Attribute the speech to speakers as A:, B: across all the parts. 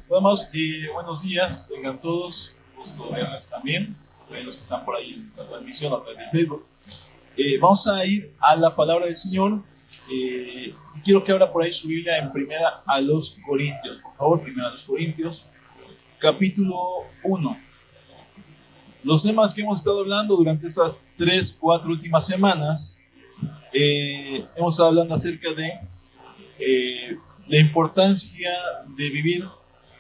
A: Vamos, buenos días, tengan todos, gusto verles también, los que están por ahí en la transmisión a través de Facebook. Vamos a ir a la palabra del Señor. Quiero que abra por ahí su Biblia en Primera a los Corintios, por favor, Primera a los Corintios, capítulo 1. Los temas que hemos estado hablando durante estas 3-4 últimas semanas, hemos estado hablando acerca de la importancia de vivir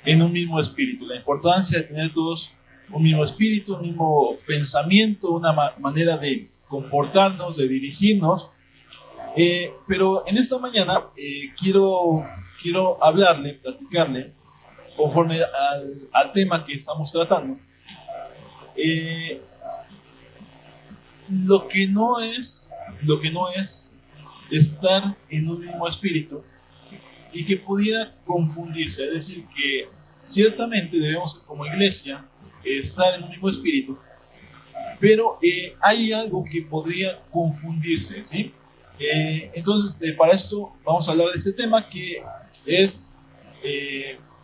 A: en un mismo espíritu, la importancia de tener todos un mismo espíritu, un mismo pensamiento, una manera de comportarnos, de dirigirnos. Pero en esta mañana quiero hablarle, platicarle, conforme al tema que estamos tratando. Lo que no es estar en un mismo espíritu y que pudiera confundirse, es decir, que ciertamente debemos como iglesia estar en un mismo espíritu, pero hay algo que podría confundirse, ¿sí? Entonces, para esto vamos a hablar de este tema, que es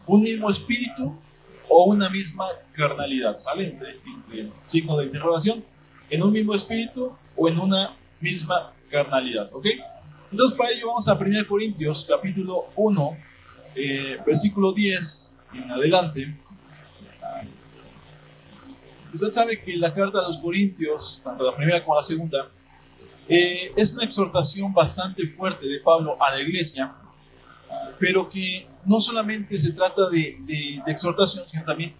A: un mismo espíritu o una misma carnalidad, ¿sale? Entre signo de interrogación, en un mismo espíritu o en una misma carnalidad, ¿ok? Entonces, para ello vamos a 1 Corintios, capítulo 1, versículo 10 en adelante. Usted sabe que la carta a los Corintios, tanto la primera como la segunda, es una exhortación bastante fuerte de Pablo a la iglesia, pero que no solamente se trata de exhortación, sino también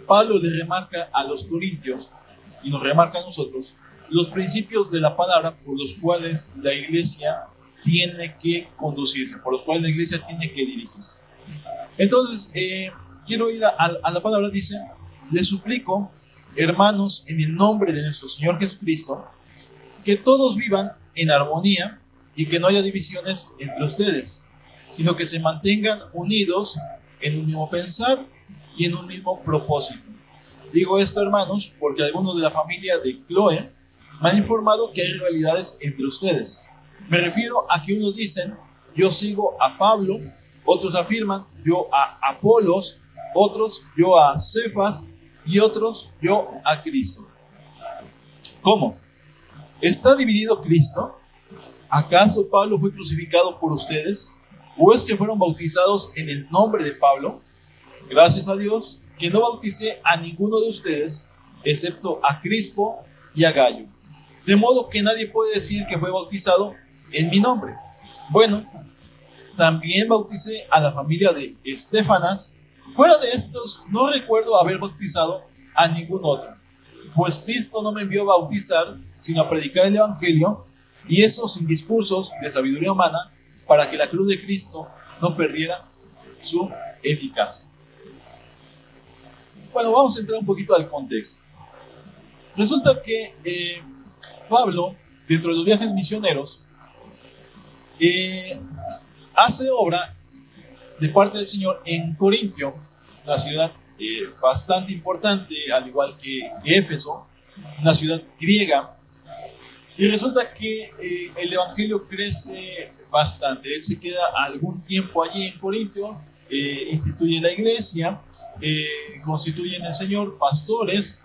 A: Pablo le remarca a los corintios y nos remarca a nosotros los principios de la palabra por los cuales la iglesia tiene que conducirse, por los cuales la iglesia tiene que dirigirse. Entonces, quiero ir a la palabra. Dice: les suplico, hermanos, en el nombre de nuestro Señor Jesucristo, que todos vivan en armonía y que no haya divisiones entre ustedes, sino que se mantengan unidos en un mismo pensar y en un mismo propósito. Digo esto, hermanos, porque algunos de la familia de Cloé me han informado que hay rivalidades entre ustedes. Me refiero a que unos dicen: yo sigo a Pablo, otros afirman: yo a Apolos, otros: yo a Cefas, y otros: yo a Cristo. ¿Cómo? ¿Está dividido Cristo? ¿Acaso Pablo fue crucificado por ustedes? ¿O es que fueron bautizados en el nombre de Pablo? Gracias a Dios que no bauticé a ninguno de ustedes, excepto a Crispo y a Gayo. De modo que nadie puede decir que fue bautizado en mi nombre. Bueno, también bauticé a la familia de Estefanas. Fuera de estos, no recuerdo haber bautizado a ningún otro, pues Cristo no me envió a bautizar, sino a predicar el Evangelio, y eso sin discursos de sabiduría humana, para que la cruz de Cristo no perdiera su eficacia. Bueno, vamos a entrar un poquito al contexto. Resulta que Pablo, dentro de los viajes misioneros, hace obra de parte del Señor en Corintio, una ciudad bastante importante, al igual que Éfeso, una ciudad griega. Y resulta que el evangelio crece bastante. Él se queda algún tiempo allí en Corintio, instituye la iglesia, constituye en el Señor pastores,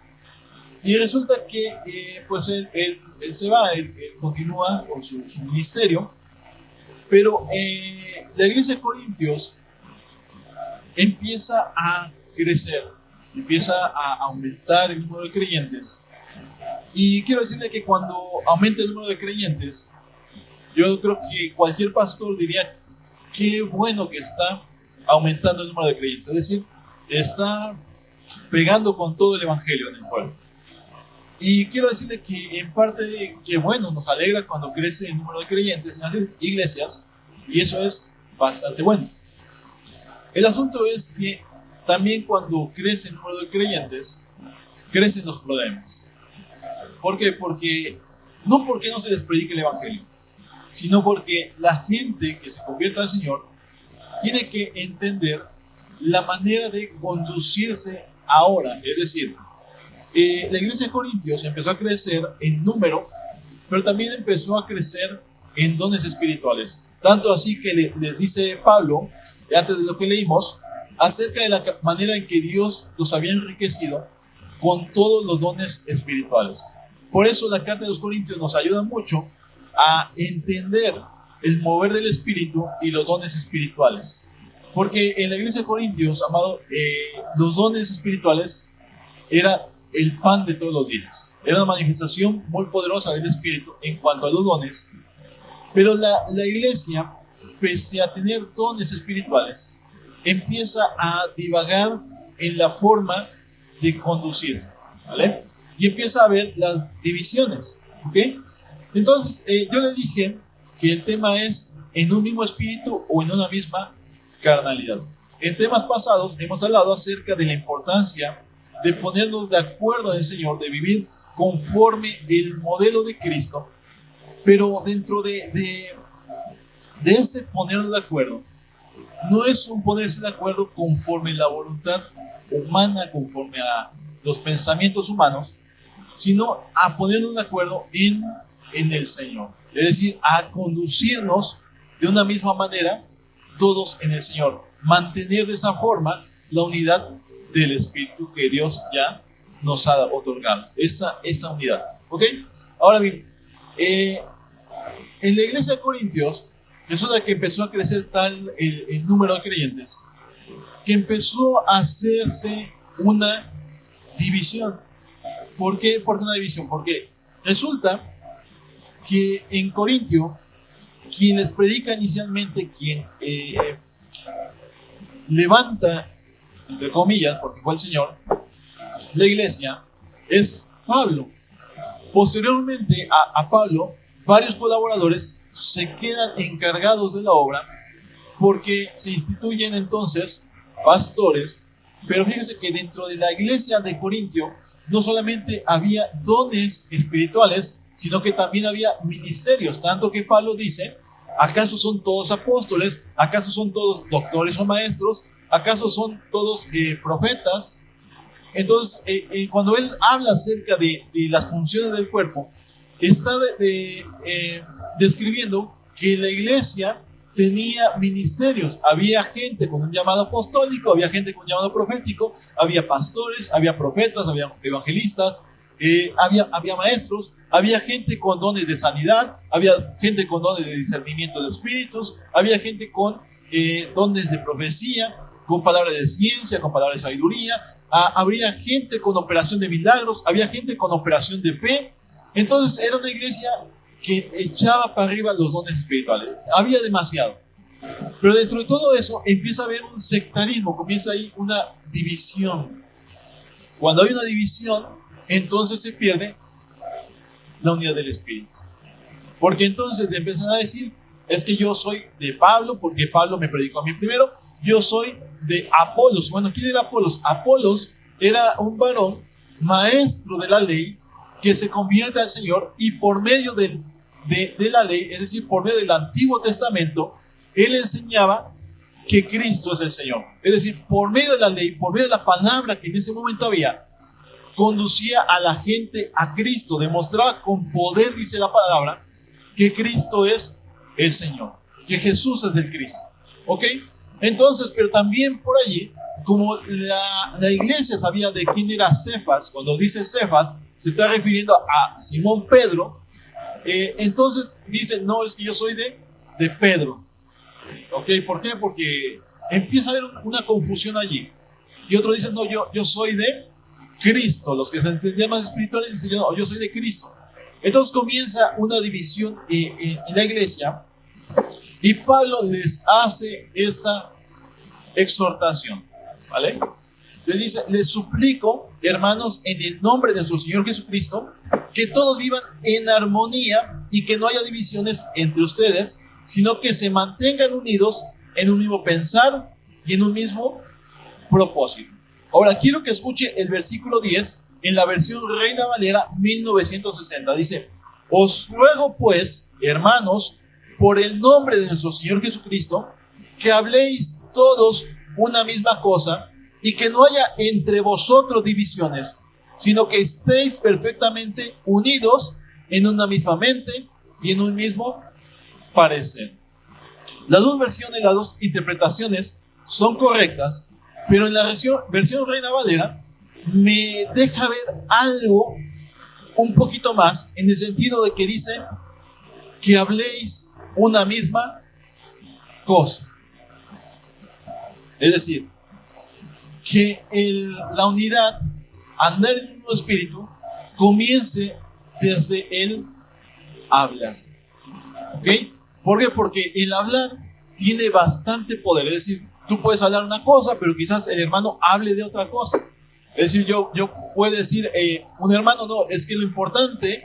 A: y resulta que pues él se va, él continúa con su ministerio. Pero la iglesia de Corintios empieza a crecer, empieza a aumentar el número de creyentes. Y quiero decirle que cuando aumenta el número de creyentes, yo creo que cualquier pastor diría: qué bueno que está aumentando el número de creyentes. Es decir, está pegando con todo el evangelio en el pueblo. Y quiero decirle que en parte, que bueno, nos alegra cuando crece el número de creyentes en las iglesias, y eso es bastante bueno. El asunto es que también cuando crece el número de creyentes, crecen los problemas. ¿Por qué? Porque no se les predique el evangelio, sino porque la gente que se convierta al Señor tiene que entender la manera de conducirse ahora. Es decir, la iglesia de Corintios empezó a crecer en número, pero también empezó a crecer en dones espirituales. Tanto así que les dice Pablo, antes de lo que leímos, acerca de la manera en que Dios los había enriquecido con todos los dones espirituales. Por eso la carta de los Corintios nos ayuda mucho a entender el mover del Espíritu y los dones espirituales. Porque en la iglesia de Corintios, amado, los dones espirituales era el pan de todos los días. Era una manifestación muy poderosa del Espíritu en cuanto a los dones. Pero la iglesia, pese a tener dones espirituales, empieza a divagar en la forma de conducirse, ¿vale? Y empieza a ver las divisiones, ¿ok? Entonces, yo le dije que el tema es en un mismo espíritu o en una misma carnalidad. En temas pasados hemos hablado acerca de la importancia de ponernos de acuerdo en el Señor, de vivir conforme el modelo de Cristo, pero dentro de ese ponernos de acuerdo, no es un ponerse de acuerdo conforme la voluntad humana, conforme a los pensamientos humanos, sino a ponernos de acuerdo en el Señor. Es decir, a conducirnos de una misma manera, todos en el Señor. Mantener de esa forma la unidad del Espíritu que Dios ya nos ha otorgado. Esa unidad. ¿Ok? Ahora bien, en la iglesia de Corintios, resulta que empezó a crecer tal el número de creyentes, que empezó a hacerse una división. ¿Por qué? ¿Por qué una división? Porque resulta que en Corintio, quien les predica inicialmente, quien levanta, entre comillas, porque fue el Señor, la iglesia, es Pablo. Posteriormente a Pablo, varios colaboradores se quedan encargados de la obra porque se instituyen entonces pastores. Pero fíjense que dentro de la iglesia de Corintio no solamente había dones espirituales, sino que también había ministerios, tanto que Pablo dice: ¿acaso son todos apóstoles? ¿Acaso son todos doctores o maestros? ¿Acaso son todos profetas? Entonces, cuando él habla acerca de las funciones del cuerpo, está describiendo que la iglesia tenía ministerios. Había gente con un llamado apostólico, había gente con un llamado profético, había pastores, había profetas, había evangelistas, había maestros, había gente con dones de sanidad, había gente con dones de discernimiento de espíritus, había gente con dones de profecía, con palabras de ciencia, con palabras de sabiduría, habría gente con operación de milagros, había gente con operación de fe. Entonces era una iglesia que echaba para arriba los dones espirituales. Había demasiado. Pero dentro de todo eso empieza a haber un sectarismo, comienza ahí una división. Cuando hay una división, entonces se pierde la unidad del Espíritu. Porque entonces empiezan a decir: es que yo soy de Pablo, porque Pablo me predicó a mí primero. Yo soy de Apolos. Bueno, ¿quién era Apolos? Apolos era un varón maestro de la ley que se convierte al Señor, y por medio de la ley, es decir, por medio del Antiguo Testamento, él enseñaba que Cristo es el Señor. Es decir, por medio de la ley, por medio de la palabra que en ese momento había, conducía a la gente a Cristo, demostraba con poder, dice la palabra, que Cristo es el Señor, que Jesús es el Cristo. ¿Ok? Entonces, pero también por allí, como la iglesia sabía de quién era Cefas, cuando dice Cefas, se está refiriendo a Simón Pedro, entonces dice: no, es que yo soy de Pedro. ¿Ok? ¿Por qué? Porque empieza a haber una confusión allí. Y otro dice: no, yo soy de Cristo. Los que se sentían más espirituales dicen: yo soy de Cristo. Entonces comienza una división en la iglesia, y Pablo les hace esta exhortación, ¿vale? Les dice: les suplico, hermanos, en el nombre de nuestro Señor Jesucristo, que todos vivan en armonía y que no haya divisiones entre ustedes, sino que se mantengan unidos en un mismo pensar y en un mismo propósito. Ahora quiero que escuche el versículo 10 en la versión Reina Valera 1960. Dice: os ruego pues, hermanos, por el nombre de nuestro Señor Jesucristo, que habléis todos una misma cosa, y que no haya entre vosotros divisiones, sino que estéis perfectamente unidos en una misma mente y en un mismo parecer. Las dos versiones, las dos interpretaciones son correctas, Pero en la versión Reina Valera me deja ver algo un poquito más, en el sentido de que dice que habléis una misma cosa. Es decir, que la unidad, andar en el mismo espíritu, comience desde el hablar. ¿Ok? ¿Por qué? Porque el hablar tiene bastante poder. Es decir, tú puedes hablar una cosa, pero quizás el hermano hable de otra cosa. Es decir, yo puedo decir, un hermano, no, es que lo importante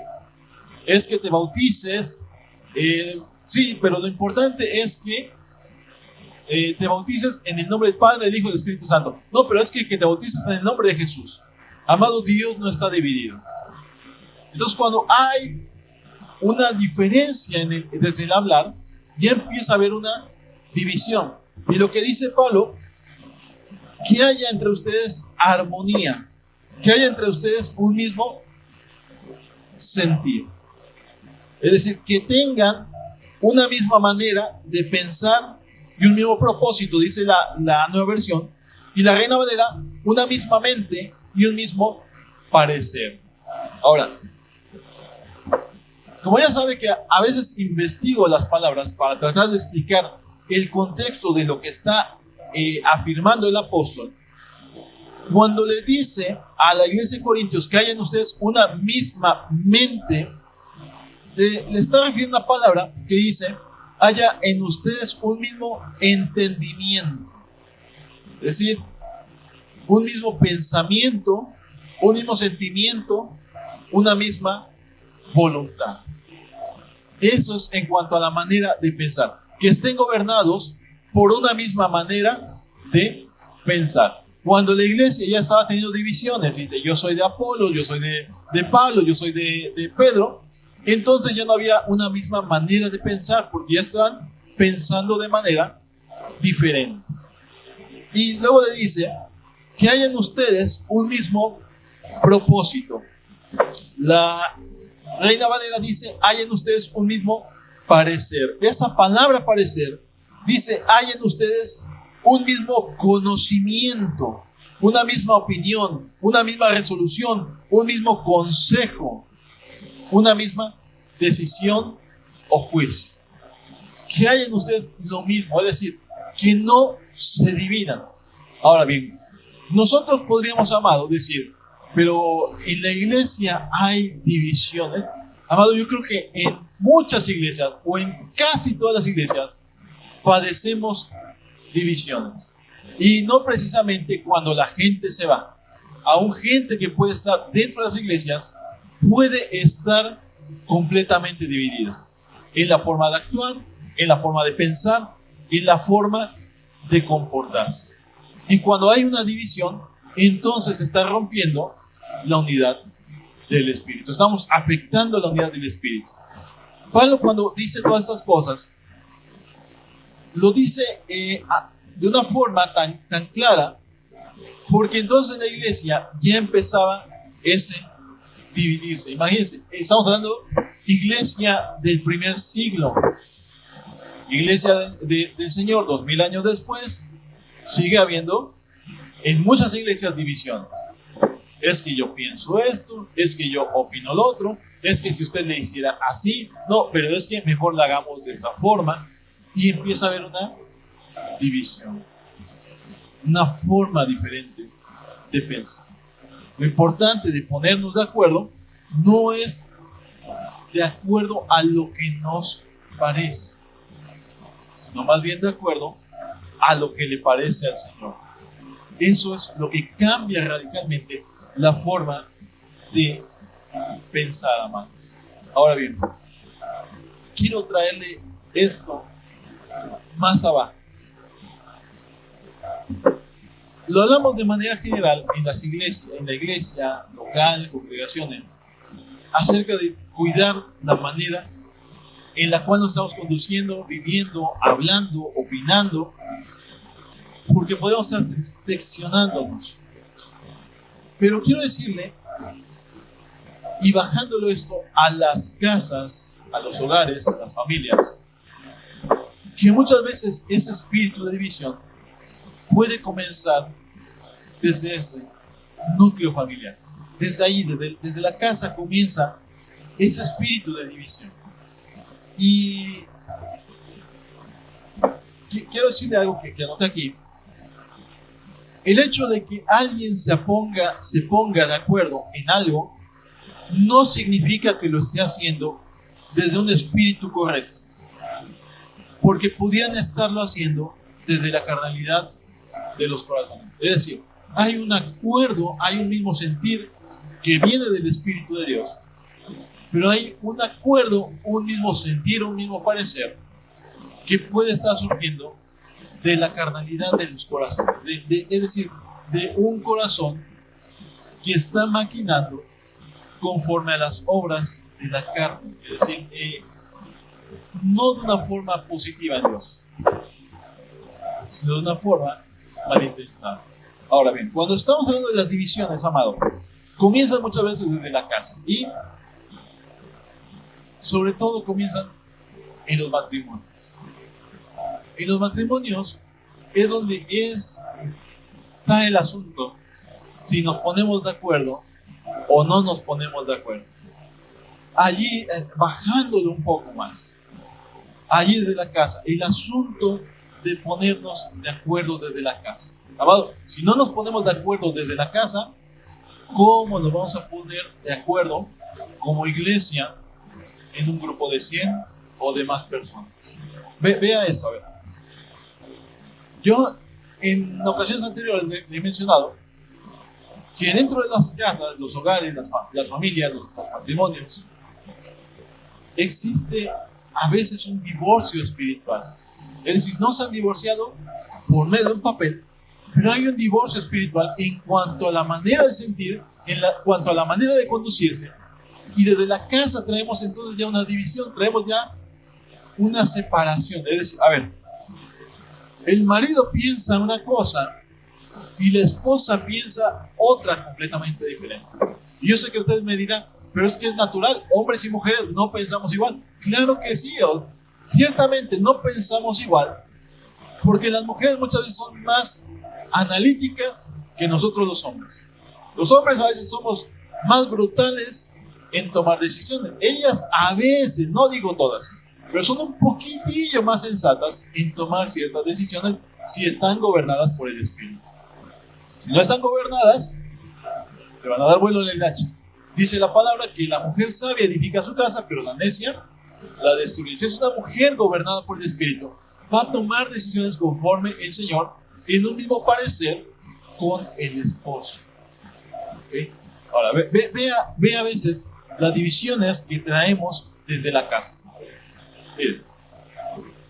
A: es que te bautices. Sí, pero lo importante es que te bautices en el nombre del Padre, del Hijo y del Espíritu Santo. No, pero es que te bautices en el nombre de Jesús. Amado, Dios no está dividido. Entonces, cuando hay una diferencia desde el hablar, ya empieza a haber una división. Y lo que dice Pablo, que haya entre ustedes armonía, que haya entre ustedes un mismo sentir. Es decir, que tengan una misma manera de pensar y un mismo propósito, dice la nueva versión, y la Reina Valera, una misma mente y un mismo parecer. Ahora, como ya sabe que a veces investigo las palabras para tratar de explicar el contexto de lo que está afirmando el apóstol, cuando le dice a la iglesia de Corintios que hayan ustedes una misma mente, le está refiriendo una palabra que dice, haya en ustedes un mismo entendimiento. Es decir, un mismo pensamiento, un mismo sentimiento, una misma voluntad. Eso es en cuanto a la manera de pensar. Que estén gobernados por una misma manera de pensar. Cuando la iglesia ya estaba teniendo divisiones, dice, yo soy de Apolo, yo soy de Pablo, yo soy de Pedro, entonces ya no había una misma manera de pensar, porque ya estaban pensando de manera diferente. Y luego le dice, que hayan ustedes un mismo propósito. La Reina Valera dice, hayan ustedes un mismo parecer. Esa palabra parecer dice, hayan ustedes un mismo conocimiento, una misma opinión, una misma resolución, un mismo consejo, una misma decisión o juicio. Que hayan ustedes lo mismo, es decir, que no se dividan. Ahora bien, nosotros podríamos, amado, decir, pero en la iglesia hay divisiones. Amado, yo creo que en muchas iglesias, o en casi todas las iglesias, padecemos divisiones. Y no precisamente cuando la gente se va. Aún gente que puede estar dentro de las iglesias puede estar completamente dividida. En la forma de actuar, en la forma de pensar, en la forma de comportarse. Y cuando hay una división, entonces se está rompiendo la unidad del Espíritu. Estamos afectando la unidad del Espíritu. Pablo, cuando dice todas estas cosas, lo dice de una forma tan clara, porque entonces la iglesia ya empezaba ese dividirse. Imagínense, estamos hablando iglesia del primer siglo, iglesia del Señor 2000 años después, sigue habiendo en muchas iglesias divisiones. Es que yo pienso esto, es que yo opino lo otro, es que si usted le hiciera así, no, pero es que mejor la hagamos de esta forma, y empieza a haber una división, una forma diferente de pensar. Lo importante de ponernos de acuerdo no es de acuerdo a lo que nos parece, sino más bien de acuerdo a lo que le parece al Señor. Eso es lo que cambia radicalmente la forma de pensar, amados. Ahora bien, quiero traerle esto más abajo. Lo hablamos de manera general en las iglesias, en la iglesia local, congregaciones, acerca de cuidar la manera en la cual nos estamos conduciendo, viviendo, hablando, opinando, porque podemos estar seccionándonos. Pero quiero decirle, y bajándolo esto a las casas, a los hogares, a las familias, que muchas veces ese espíritu de división puede comenzar desde ese núcleo familiar. Desde ahí, desde la casa comienza ese espíritu de división. Y quiero decirle algo que anoté aquí. El hecho de que alguien se ponga de acuerdo en algo no significa que lo esté haciendo desde un espíritu correcto, porque pudieran estarlo haciendo desde la carnalidad de los corazones. Es decir, hay un acuerdo, hay un mismo sentir que viene del Espíritu de Dios, pero hay un acuerdo, un mismo sentir, un mismo parecer que puede estar surgiendo de la carnalidad de los corazones, es decir, de un corazón que está maquinando conforme a las obras de la carne, es decir, no de una forma positiva a Dios, sino de una forma malintencionada. Ahora bien, cuando estamos hablando de las divisiones, amado, comienzan muchas veces desde la casa y sobre todo comienzan en los matrimonios. En los matrimonios es donde está el asunto, si nos ponemos de acuerdo o no nos ponemos de acuerdo. Allí, bajándolo un poco más, allí desde la casa, el asunto de ponernos de acuerdo desde la casa. Amado, si no nos ponemos de acuerdo desde la casa, ¿cómo nos vamos a poner de acuerdo como iglesia en un grupo de 100 o de más personas? Vea esto, a ver. Yo en ocasiones anteriores le he mencionado que dentro de las casas, los hogares, las familias, los matrimonios, existe a veces un divorcio espiritual. Es decir, no se han divorciado por medio de un papel, pero hay un divorcio espiritual en cuanto a la manera de sentir, cuanto a la manera de conducirse. Y desde la casa traemos entonces ya una división, traemos ya una separación. Es decir, a ver, el marido piensa una cosa y la esposa piensa otra completamente diferente. Y yo sé que ustedes me dirán, pero es que es natural, hombres y mujeres no pensamos igual. Claro que sí, ciertamente no pensamos igual, porque las mujeres muchas veces son más analíticas que nosotros los hombres. Los hombres a veces somos más brutales en tomar decisiones. Ellas a veces, no digo todas, pero son un poquitillo más sensatas en tomar ciertas decisiones si están gobernadas por el Espíritu. Si no están gobernadas, le van a dar vuelo en el hacha. Dice la palabra que la mujer sabia edifica su casa, pero la necia la destruye. Si es una mujer gobernada por el Espíritu, va a tomar decisiones conforme el Señor en un mismo parecer con el esposo. ¿Okay? Ahora, ve a veces las divisiones que traemos desde la casa. Miren,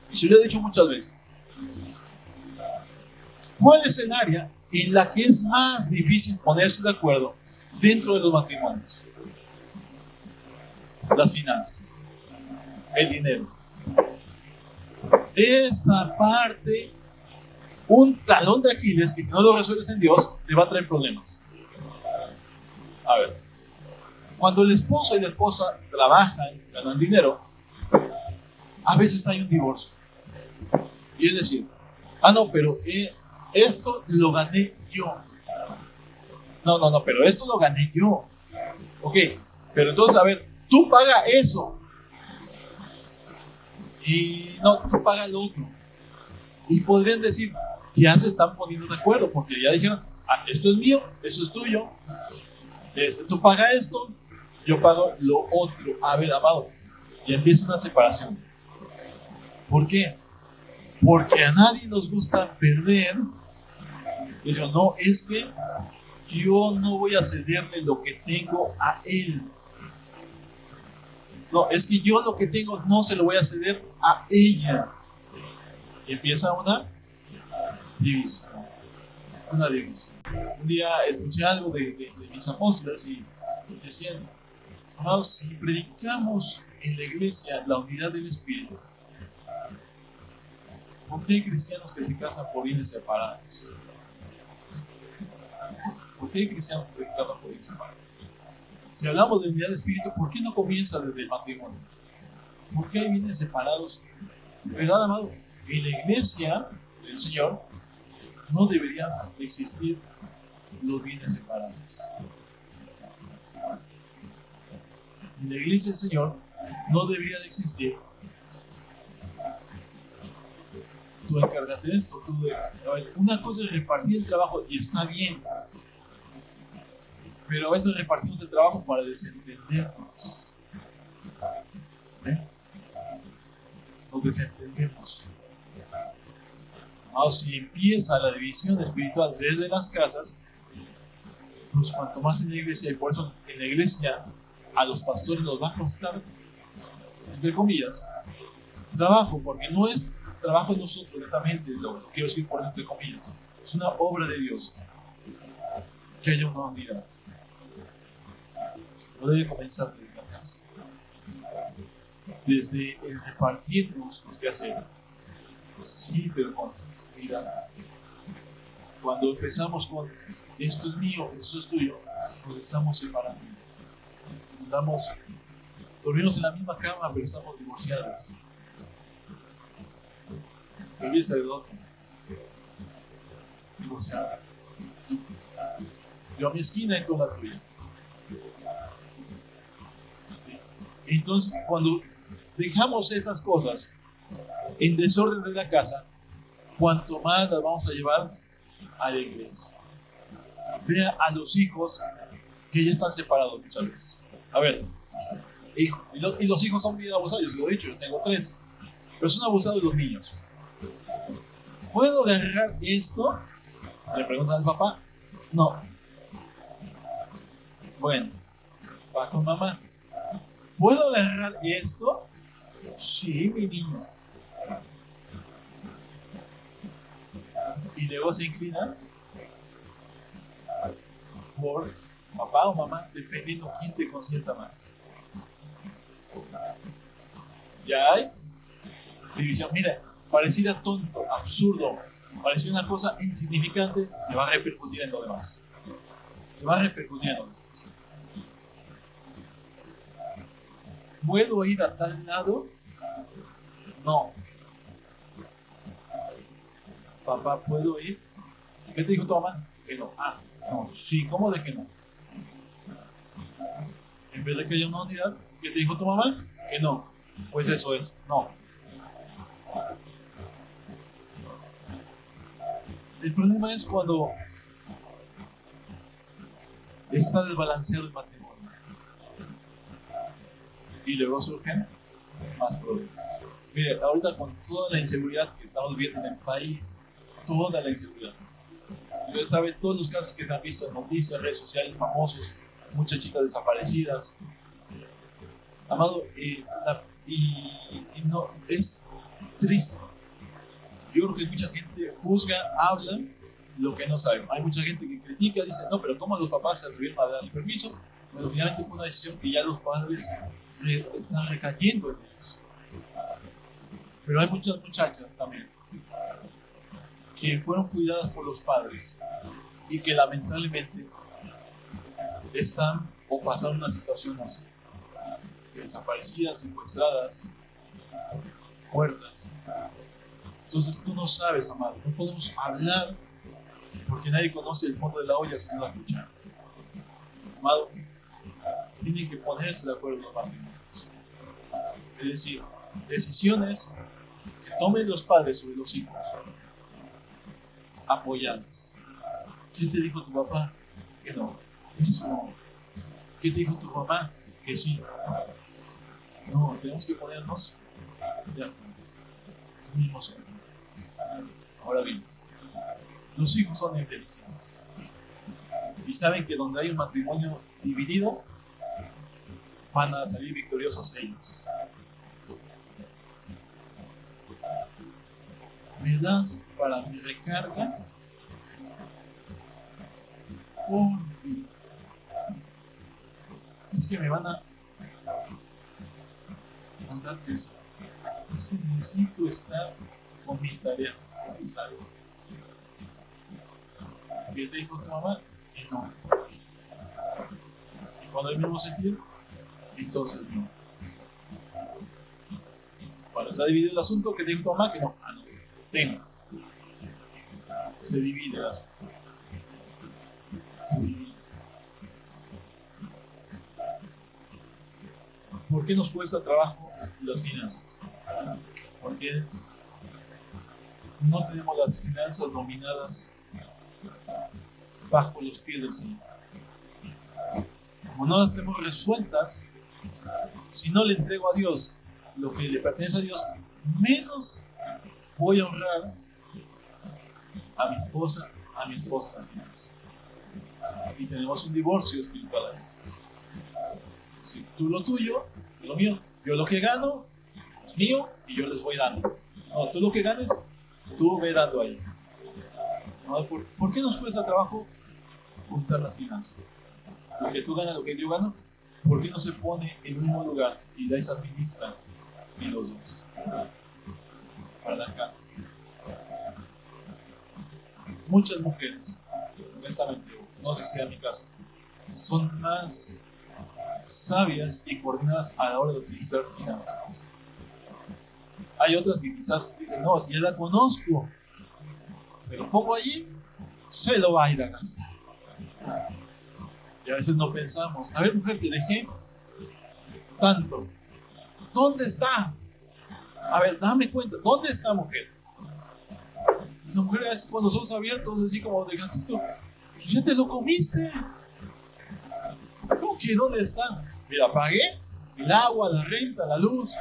A: y se lo he dicho muchas veces. ¿Cuál es el área en la que es más difícil ponerse de acuerdo dentro de los matrimonios? Las finanzas, el dinero. Esa parte, un talón de Aquiles que si no lo resuelves en Dios, te va a traer problemas. A ver, cuando el esposo y la esposa trabajan, ganan dinero, a veces hay un divorcio. Y es decir, no, pero esto lo gané yo. No, pero esto lo gané yo. Ok, pero entonces, a ver, tú paga eso. Y no, tú paga lo otro. Y podrían decir, ya se están poniendo de acuerdo, porque ya dijeron, esto es mío, eso es tuyo. Tú paga esto, yo pago lo otro. A ver, amado, y empieza una separación. ¿Por qué? Porque a nadie nos gusta perder. Y yo, no, es que yo no voy a cederle lo que tengo a él. No, es que yo lo que tengo no se lo voy a ceder a ella. Y empieza una división. Una división. Un día escuché algo de mis apóstoles y decían, amados, si predicamos en la iglesia la unidad del Espíritu, ¿por qué hay cristianos que se casan por bienes separados? ¿Por qué hay cristianos que se casan por bienes separados? Si hablamos de unidad de espíritu, ¿por qué no comienza desde el matrimonio? ¿Por qué hay bienes separados? De verdad, amado, en la iglesia del Señor no deberían existir los bienes separados. En la iglesia del Señor no debería de existir: tú encárgate de esto, una cosa es repartir el trabajo y está bien, pero a veces repartimos el trabajo para desentendernos. Nos desentendemos. Si empieza la división espiritual desde las casas, pues cuanto más en la iglesia, y por eso en la iglesia a los pastores nos va a costar, entre comillas, trabajo, porque no es trabajo de nosotros directamente, lo quiero decir por eso entre comillas, es una obra de Dios, que haya una unidad. No debe comenzar desde la casa, desde el repartirnos los que hacemos, sí, pero con unidad. Cuando empezamos con esto es mío, esto es tuyo, nos estamos separando. Dormimos en la misma cama, pero estamos divorciados. Bebiste del otro, divorciado. Yo a mi esquina y tú a la tuya. Entonces, cuando dejamos esas cosas en desorden de la casa, cuanto más las vamos a llevar a la iglesia. Vea a los hijos que ya están separados muchas veces. A ver, hijo, y los hijos son bien abusados, yo se lo he dicho, yo tengo 3, pero son abusados los niños. ¿Puedo agarrar esto? Le preguntan al papá. No. Bueno, va con mamá. ¿Puedo agarrar esto? Sí, mi niño. Y luego se inclina por papá o mamá, dependiendo quién te consienta más. Ya hay división. Mira, pareciera tonto, absurdo, pareciera una cosa insignificante, te va a repercutir en lo demás. Te va a repercutir en lo demás. ¿Puedo ir a tal lado? No. Papá, ¿puedo ir? ¿Qué te dijo tu mamá? Que no. Ah, no. Sí, ¿cómo de que no? En vez de que haya una unidad, ¿qué te dijo tu mamá? Que no. Pues eso es, no. El problema es cuando está desbalanceado el matrimonio y luego surgen más problemas. Mire, ahorita con toda la inseguridad que estamos viendo en el país, toda la inseguridad. Usted sabe todos los casos que se han visto en noticias, redes sociales, famosos, muchas chicas desaparecidas. Amado, no, es triste. Yo creo que mucha gente juzga, habla lo que no sabe. Hay mucha gente que critica, dice, no, pero ¿cómo los papás se atrevieron a darle permiso? Bueno, finalmente fue una decisión que ya los padres están recayendo en ellos. Pero hay muchas muchachas también que fueron cuidadas por los padres y que lamentablemente están o pasaron una situación así, desaparecidas, secuestradas, muertas. Entonces tú no sabes, amado, no podemos hablar porque nadie conoce el fondo de la olla si no la escuchan. Amado, tienen que ponerse de acuerdo los matrimonios. Es decir, decisiones que tomen los padres sobre los hijos, apoyadas. ¿Qué te dijo tu papá? Que no. Eso no. ¿Qué te dijo tu mamá? Que sí. No, tenemos que ponernos de acuerdo. Mismos. Ahora bien, los hijos son inteligentes y saben que donde hay un matrimonio dividido van a salir victoriosos ellos. ¿Me das para mi recarga? Es que me van a mandar pesado. Es que necesito estar con mis tareas. ¿Qué te dijo tu mamá? Que no. Y cuando hay mismo sentido, entonces no. Cuando se ha dividido el asunto, ¿qué te dijo tu mamá? Que no. Ah, no. Tengo. Se divide el asunto. Sí. ¿Por qué nos cuesta trabajo las finanzas? Porque no tenemos las finanzas dominadas bajo los pies del Señor. Como no las tenemos resueltas, si no le entrego a Dios lo que le pertenece a Dios, menos voy a honrar a mi esposa las finanzas. Y tenemos un divorcio espiritual ahí. Si tú lo tuyo, yo lo mío. Yo lo que gano es mío y yo les voy dando. No, tú lo que ganes, tú ve dando ahí. ¿No? ¿Por qué nos cuesta trabajo juntar las finanzas? Lo que tú ganas, lo que yo gano, ¿por qué no se pone en un mismo lugar y de ahí se administran y los dos? Para la casa. Muchas mujeres, honestamente, no sé si sea mi caso, son más sabias y coordinadas a la hora de utilizar finanzas. Hay otras que quizás dicen, no, es que ya la conozco, se lo pongo allí, se lo va a ir a gastar. Y a veces no pensamos, a ver, mujer, te dejé tanto, ¿dónde está? A ver, dame cuenta, ¿dónde está, mujer? La mujer a veces con los ojos abiertos, así como de gatito, ya te lo comiste. ¿Cómo que dónde está? Mira, pagué el agua, la renta, la luz,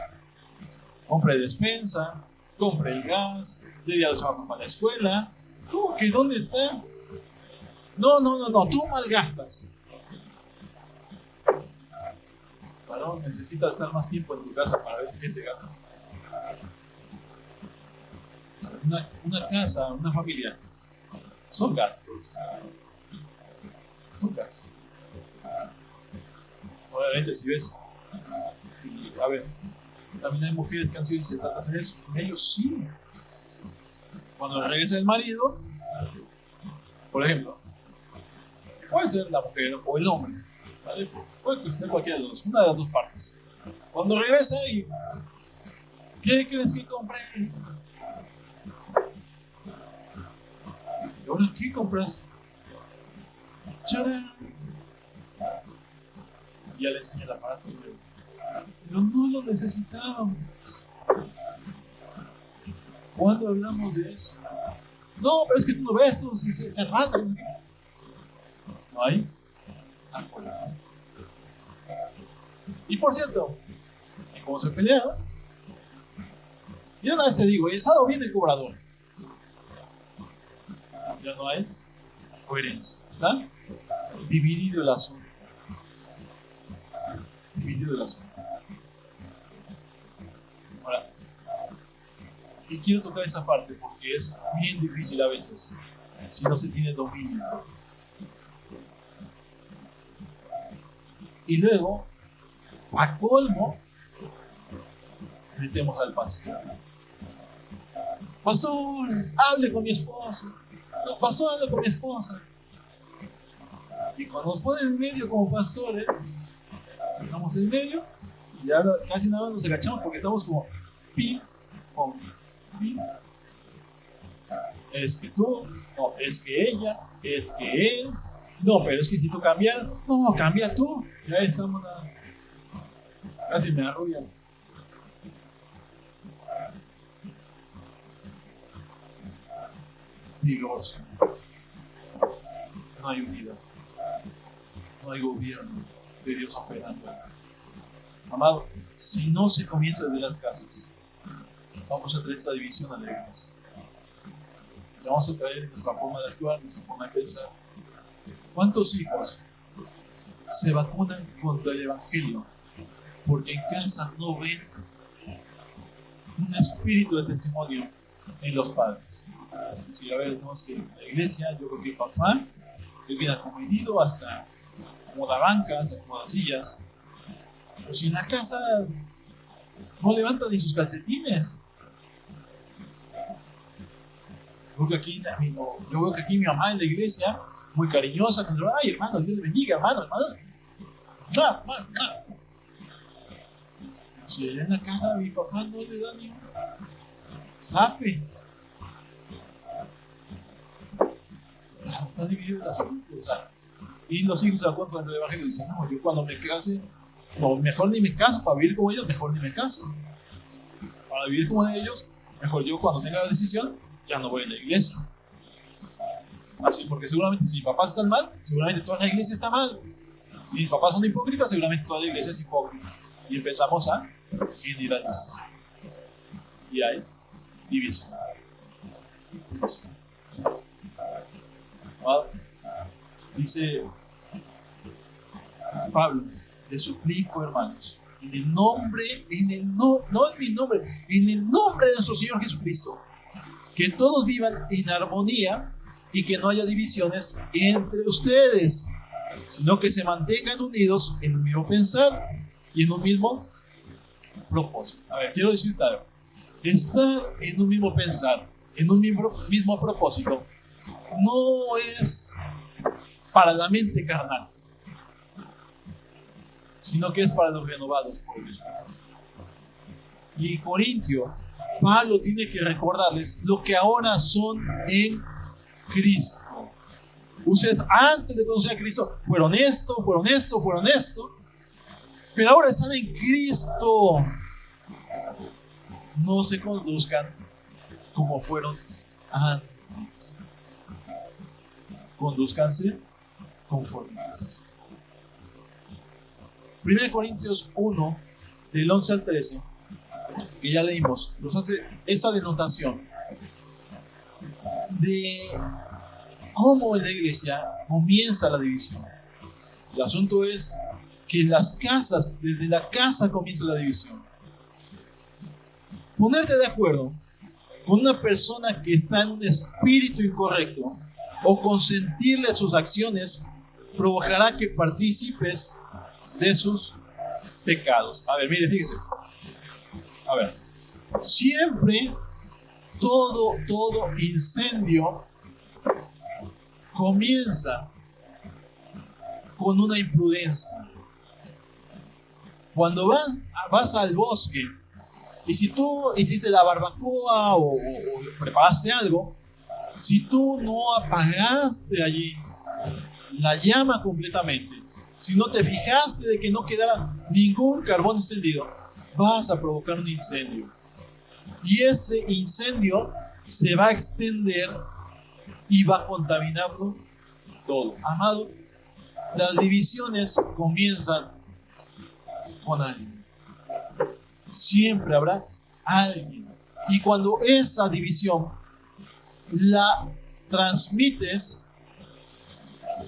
A: compré despensa, compré el gas, le di a los chavos para la escuela. ¿Cómo que dónde está? No, tú malgastas. Varón, necesitas estar más tiempo en tu casa para ver qué se gasta. Una casa, una familia, son gastos. Son gastos. Obviamente, si ves, y, a ver, también hay mujeres que han sido incitadas a hacer eso. Ellos sí. Cuando regresa el marido, por ejemplo, puede ser la mujer o el hombre, ¿vale? Puede ser cualquiera de los dos, una de las dos partes. Cuando regresa y, ¿qué crees que compré? ¿Y ahora qué compras? ¡Charán! Y ya le enseña el aparato, pero no lo necesitábamos. ¿Cuándo hablamos de eso? No, pero es que tú no ves, tú se arranca. No hay acuerdo. Y por cierto, como se pelearon, y una vez te digo, el sábado viene el cobrador. Ya no hay coherencia. Está dividido el asunto. Dividido el asunto. Ahora, y quiero tocar esa parte porque es bien difícil a veces si no se tiene dominio. Y luego, a colmo, metemos al pastor. Pastor, hable con mi esposo. No, pastor, hable con mi esposa. Y cuando nos ponen en medio como pastores, estamos en medio y ahora casi nada más nos agachamos porque estamos como pim, pom, pim. Es que tú, no, es que ella, es que él, no, pero es que si tú cambias, no, cambia tú. Ya estamos casi me arrullan. Divorcio. No hay unidad. No hay gobierno de Dios operando. Amado, si no se comienza desde las casas, vamos a traer esta división a la iglesia. Vamos a traer nuestra forma de actuar, nuestra forma de pensar. ¿Cuántos hijos se vacunan contra el evangelio porque en casa no ven un espíritu de testimonio en los padres? Si a ver, no es que en la iglesia, yo creo que el papá es bien acomedido, hasta acomoda bancas, acomoda sillas. Pero si en la casa no levanta ni sus calcetines. Yo veo que aquí mi mamá en la iglesia, muy cariñosa, ay hermano, Dios le bendiga, hermano. Si allá en la casa mi papá no le da ni un zape. Está dividido el asunto. O sea, Y los hijos se dan cuenta del evangelio y dicen, no, yo cuando me case, no, mejor ni me caso, para vivir como ellos, mejor ni me caso. Para vivir como ellos, mejor yo cuando tenga la decisión, ya no voy a la iglesia. Así, porque seguramente si mis papás están mal, seguramente toda la iglesia está mal. Si mis papás son hipócritas, seguramente toda la iglesia es hipócrita. Y empezamos a generalizar. Y hay división. Dice Pablo, te suplico, hermanos, en el nombre, no en mi nombre, en el nombre de nuestro Señor Jesucristo, que todos vivan en armonía y que no haya divisiones entre ustedes, sino que se mantengan unidos en un mismo pensar y en un mismo propósito. A ver, quiero decirte algo. Estar en un mismo pensar, en un mismo propósito, no es para la mente carnal, sino que es para los renovados por el Espíritu. Y Corintio, Pablo tiene que recordarles lo que ahora son en Cristo. Ustedes antes de conocer a Cristo fueron esto, pero ahora están en Cristo. No se conduzcan como fueron antes. Condúzcanse conforme a Cristo. 1 Corintios 1, del 11 al 13, que ya leímos, nos hace esa denotación de cómo en la iglesia comienza la división. El asunto es que las casas, desde la casa comienza la división. Ponerte de acuerdo con una persona que está en un espíritu incorrecto o consentirle sus acciones provocará que participes de sus pecados. A ver, mire, fíjese. A ver, siempre todo incendio comienza con una imprudencia. Cuando vas al bosque y si tú hiciste la barbacoa o preparaste algo, si tú no apagaste allí la llama completamente, si no te fijaste de que no quedara ningún carbón encendido, vas a provocar un incendio. Y ese incendio se va a extender y va a contaminarlo todo. Amado, las divisiones comienzan con alguien. Siempre habrá alguien. Y cuando esa división la transmites,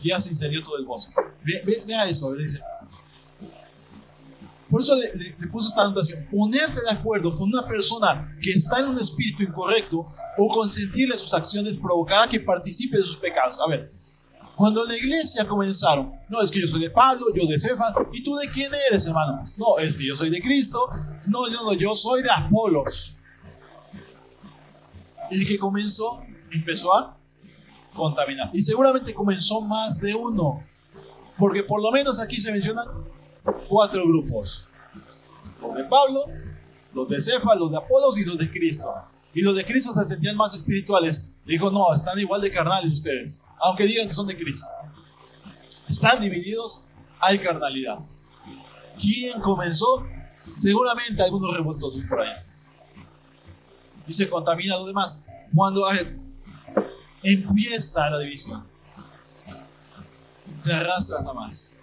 A: ya se incendió todo el bosque. Vea eso. Por eso le puse esta anotación. Ponerte de acuerdo con una persona que está en un espíritu incorrecto o consentirle sus acciones provocará que participe de sus pecados. A ver, cuando en la iglesia comenzaron, no, es que yo soy de Pablo, yo de Cefas, ¿y tú de quién eres, hermano? No, es que yo soy de Cristo. No, yo soy de Apolos. El que empezó a contaminar. Y seguramente comenzó más de uno, porque por lo menos aquí se mencionan 4 grupos: los de Pablo, los de Cefas, los de Apolos y los de Cristo. Y los de Cristo se sentían más espirituales. Dijo, no, están igual de carnales ustedes, aunque digan que son de Cristo. Están divididos, hay carnalidad. ¿Quién comenzó? Seguramente algunos revoltosos por ahí. Y se contamina lo demás. Cuando empieza la división, te arrastras a más.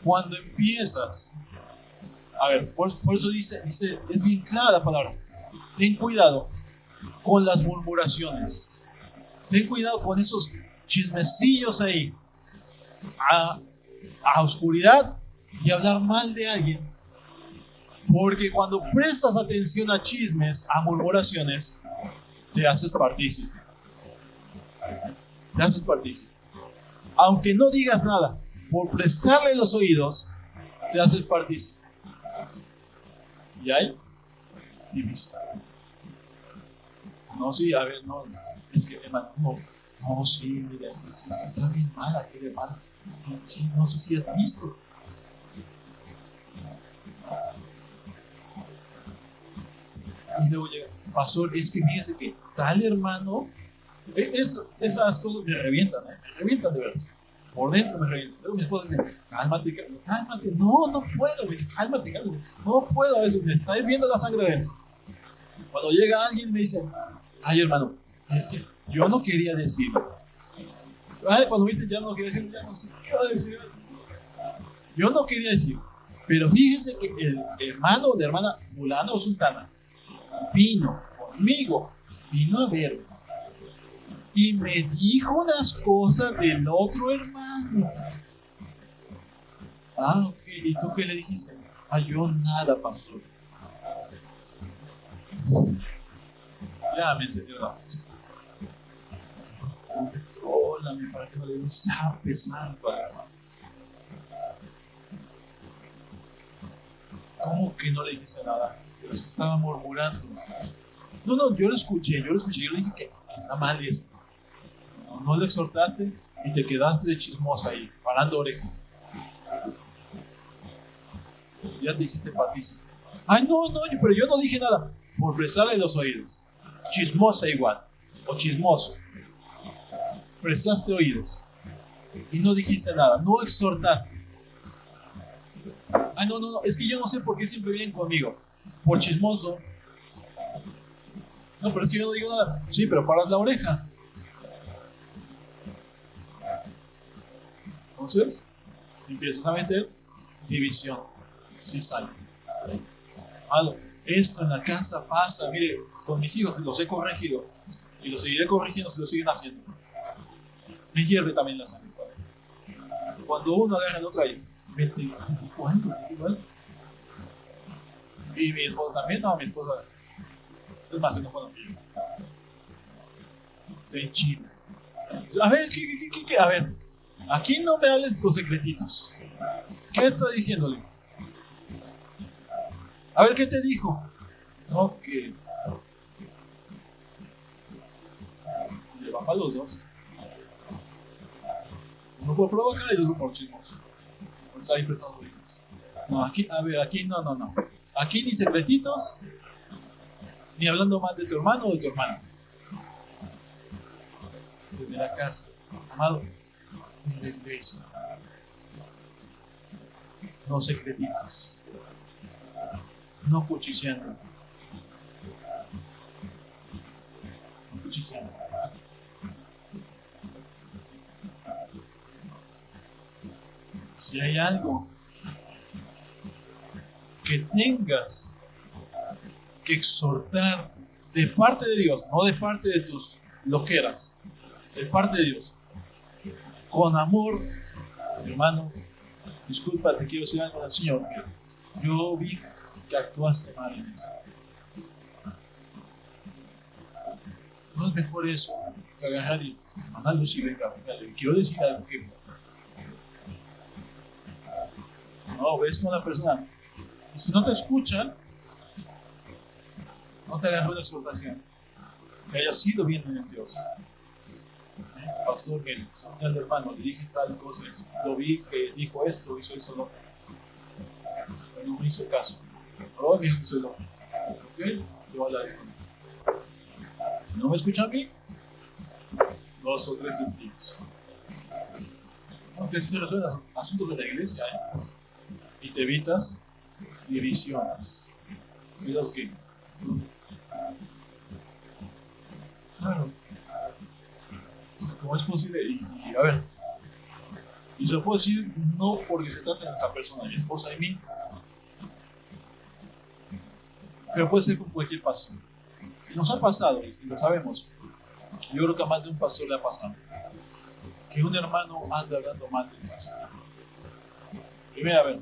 A: Cuando empiezas, a ver, por eso dice, es bien clara la palabra. Ten cuidado con las murmuraciones. Ten cuidado con esos chismecillos ahí. A oscuridad y hablar mal de alguien. Porque cuando prestas atención a chismes, a murmuraciones, te haces partícipe. Aunque no digas nada, por prestarle los oídos, te haces partícipe. ¿Y hay? División. No, sí, a ver, no. Es que, hermano, no, sí, mira, es que está bien mala aquella hermana. Sí, no sé si has visto. Y luego llega, pastor, es que fíjese que tal hermano Esas cosas me revientan, me revientan de verdad. Por dentro me revientan. Luego mi esposa dice, cálmate, cálmate. No, no puedo. Me dice, cálmate, cálmate. No puedo, a veces me está hirviendo la sangre adentro. Cuando llega alguien me dice, ay hermano, es que yo no quería decirlo. Ay, cuando me dicen ya no quería decirlo, ya no sé qué va a decir. Yo no quería decirlo. Pero fíjese que el hermano o la hermana fulana o sultana vino conmigo, vino a verme y me dijo unas cosas del otro hermano. Ah, ok. ¿Y tú qué le dijiste? Ah, yo nada, pastor. Ya me encendió la voz. Contrólame para que no le dé un zape santo. ¿Cómo que no le dijiste nada? Pero se estaba murmurando. No, no, yo lo escuché, yo le dije que está mal eso. No, no le exhortaste y te quedaste de chismosa ahí, parando oreja. Ya te hiciste partícipe. Ay, no, no, pero yo no dije nada. Por prestarle los oídos. Chismosa igual. O chismoso. Prestaste oídos. Y no dijiste nada. No exhortaste. Ay, no, no, no. Es que yo no sé por qué siempre vienen conmigo. Por chismoso. No, pero es que yo no digo nada. Sí, pero paras la oreja. Entonces, empiezas a meter división. Sí sale. Amado, esto en la casa pasa. Mire, con mis hijos los he corregido. Y los seguiré corrigiendo si lo siguen haciendo. Me hierve también la sangre. Cuando uno agarra al otro ahí, vete, igual. Y mi esposa también, no, mi esposa. Es más, se enojó conmigo. Se enchina. A ver, ¿qué? A ver, aquí no me hables con secretitos. ¿Qué está diciéndole? A ver, ¿qué te dijo? No, que le baja a los dos. Uno por provocar y el otro por chismos. Por estar ahí prestando oídos. No, aquí, a ver, aquí no. Aquí ni secretitos, ni hablando mal de tu hermano o de tu hermana. Desde la casa, amado, en la iglesia. No secretitos. No cuchicheando. No cuchicheando. Si hay algo que tengas que exhortar de parte de Dios, no de parte de tus loqueras, de parte de Dios, con amor, hermano, disculpa, te quiero decir algo al Señor, que yo vi que actuaste mal en eso. No es mejor eso que agarrar y mamá Lucy, venga, le quiero decir algo que no ves con la persona. Y si no te escuchan, no te agarró la exhortación. Que haya sido bien en Dios. Pastor, que al hermano le dije tal cosa, lo vi que dijo esto, hizo esto, no. Pero no me hizo caso. Ahora mismo soy lo. ¿Ok? Yo hablaré con él. Si no me escucha a mí, 2 o 3 sencillos. Aunque así se resuelven asuntos de la iglesia, ¿eh? Y te evitas divisiones. Cuidas que. Claro. ¿Cómo es posible? Y a ver. Y se lo puedo decir no porque se trata de nuestra persona, mi esposa y mí. Pero puede ser con cualquier pastor. Y nos ha pasado, y lo sabemos. Yo creo que a más de un pastor le ha pasado. Que un hermano anda hablando mal del pastor. Primero, a ver,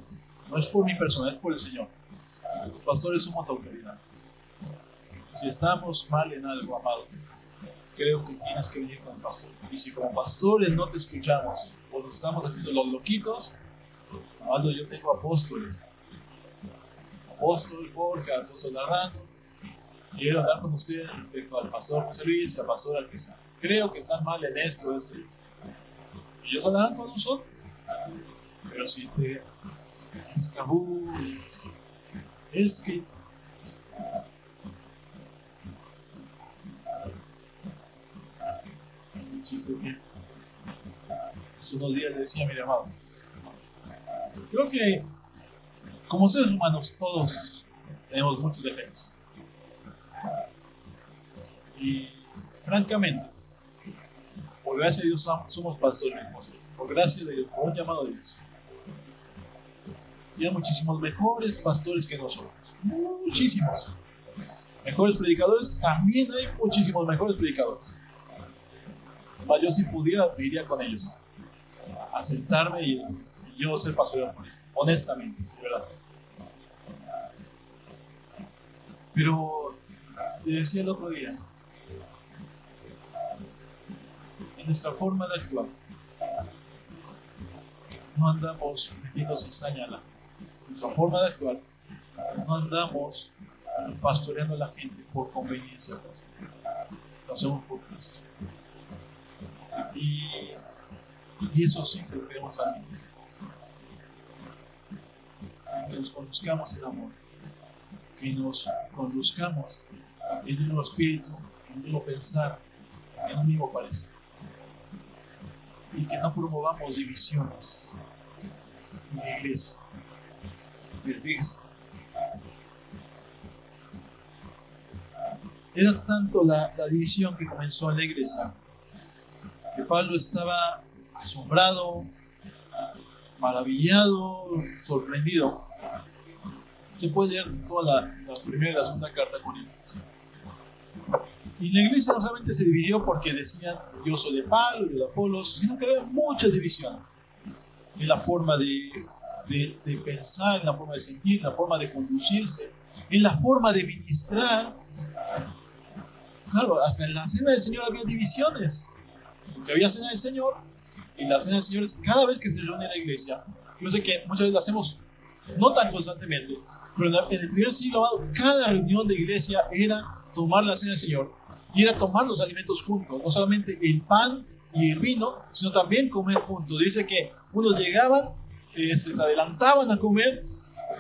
A: no es por mi persona, es por el Señor. Los pastores somos la autoridad. Si estamos mal en algo, amado, creo que tienes que venir con el pastor. Y si como pastores no te escuchamos, o nos estamos haciendo los loquitos, amado, yo tengo apóstoles. Apóstol Jorge, apóstol Arrando. Quiero hablar con ustedes respecto al pastor José Luis, al pastor al que está. Creo que están mal en esto y esto. Y ellos hablarán con nosotros. Pero si te escabulles, es que chiste que hace unos días le decía a mi hermano. Creo que como seres humanos todos tenemos muchos defectos. Y francamente, por gracia de Dios somos pastores, por gracia de Dios, por un llamado de Dios. Y hay muchísimos mejores pastores que nosotros. Muchísimos. Mejores predicadores, también hay muchísimos mejores predicadores. Mas yo si pudiera, me iría con ellos a sentarme y yo ser pastor por ellos, honestamente, de verdad. Pero le decía el otro día, en nuestra forma de actuar, no andamos metiendo cizaña a la gente. Nuestra forma de actuar, no andamos pastoreando a la gente por conveniencia. Lo hacemos por Cristo. Y eso sí se lo queremos a mí. Que nos conduzcamos en amor. Que nos conduzcamos en un mismo espíritu, en un mismo pensar, en un mismo parecer. Y que no promovamos divisiones en la iglesia. Fíjense. Era tanto la división que comenzó en la iglesia que Pablo estaba asombrado, maravillado, sorprendido. Se puede leer toda la primera y la segunda carta con ellos. Y la iglesia no solamente se dividió porque decían yo soy de Pablo, yo de Apolos, sino que había muchas divisiones en la forma de pensar, en la forma de sentir, en la forma de conducirse, en la forma de ministrar. Claro, hasta en la cena del Señor había divisiones, porque había cena del Señor, y la cena del Señor es cada vez que se reúne la iglesia. Yo sé que muchas veces la hacemos no tan constantemente, pero en el primer siglo, cada reunión de iglesia era tomar la cena del Señor, y era tomar los alimentos juntos, no solamente el pan y el vino, sino también comer juntos. Dice que unos llegaban, se adelantaban a comer,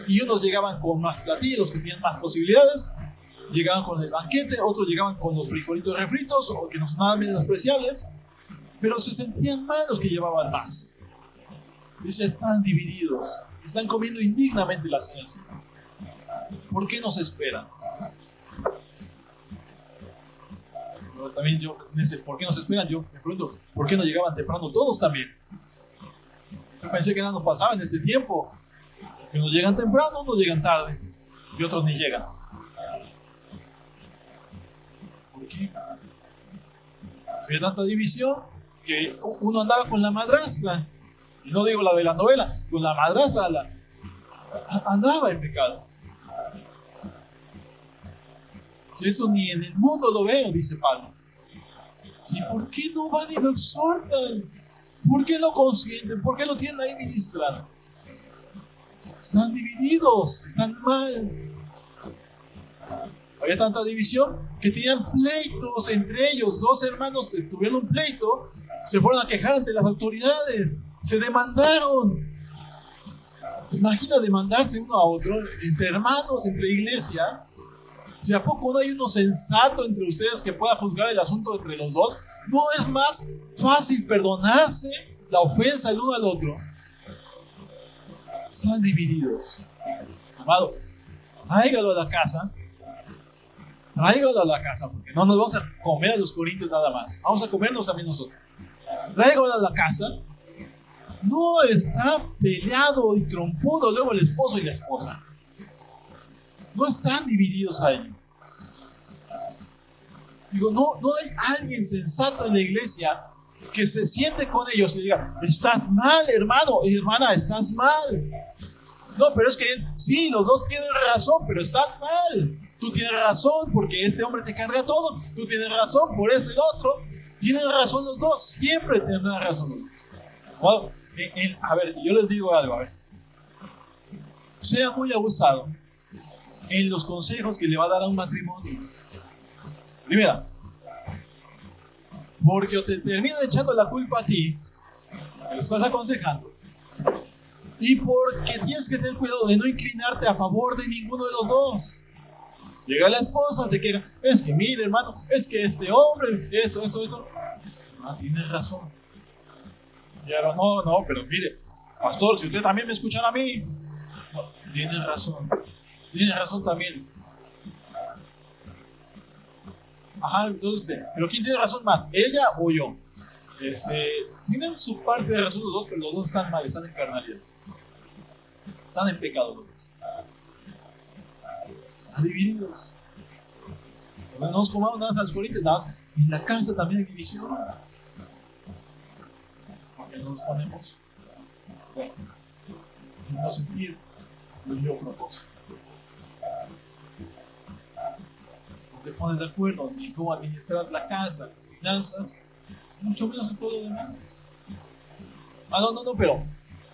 A: y unos llegaban con más platillos, los que tenían más posibilidades, llegaban con el banquete, otros llegaban con los frijolitos refritos, o que no son nada menospreciables, pero se sentían mal los que llevaban más. Dice, están divididos, están comiendo indignamente la cena del Señor. ¿Por qué nos esperan? Pero también yo, ¿por qué nos esperan? Yo me pregunto, ¿por qué no llegaban temprano todos también? Yo pensé que nada nos pasaba en este tiempo, que nos llegan temprano, nos llegan tarde, y otros ni llegan. ¿Por qué? Había tanta división que uno andaba con la madrastra, y no digo la de la novela, con la madrastra andaba en pecado. Si eso ni en el mundo lo veo, dice Pablo. ¿Sí? ¿Por qué no van y lo exhortan? ¿Por qué lo consienten? ¿Por qué lo tienen ahí ministrando? Están divididos, están mal. Había tanta división que tenían pleitos entre ellos. Dos hermanos tuvieron un pleito, se fueron a quejar ante las autoridades, se demandaron. ¿Te imaginas demandarse uno a otro entre hermanos, entre iglesia? Si a poco no hay uno sensato entre ustedes que pueda juzgar el asunto entre los dos, ¿no es más fácil perdonarse la ofensa el uno al otro? Están divididos. Amado, tráigalo a la casa. Tráigalo a la casa, porque no nos vamos a comer a los corintios nada más. Vamos a comernos también nosotros. Tráigalo a la casa. No está peleado y trompudo luego el esposo y la esposa. No están divididos ahí. Digo, no hay alguien sensato en la iglesia que se siente con ellos y diga, estás mal, hermano, hermana, estás mal. No, pero es que sí, los dos tienen razón, pero están mal. Tú tienes razón porque este hombre te carga todo. Tú tienes razón por ese el otro. Tienen razón los dos, siempre tendrán razón los dos. Bueno, a ver, yo les digo algo, a ver. Sea muy abusado en los consejos que le va a dar a un matrimonio. Primera, porque te terminan echando la culpa a ti, que lo estás aconsejando, y porque tienes que tener cuidado de no inclinarte a favor de ninguno de los dos. Llega la esposa, se queja, es que mire hermano, es que este hombre, esto. Ah, tienes razón. Y ahora, no, pero mire, pastor, si usted también me escuchara a mí, no, tienes razón también. Ajá, entonces, pero ¿quién tiene razón más? ¿Ella o yo? Tienen su parte de razón los dos, pero los dos están mal, están en carnalidad. Están en pecado los dos. Están divididos. No nos comamos nada a los corintios, nada más. En la casa también hay división. Porque no nos ponemos. Bueno, no sentir el mismo propósito. No te pones de acuerdo ni cómo administrar la casa, finanzas, mucho menos en todo lo demás. Ah, no, pero.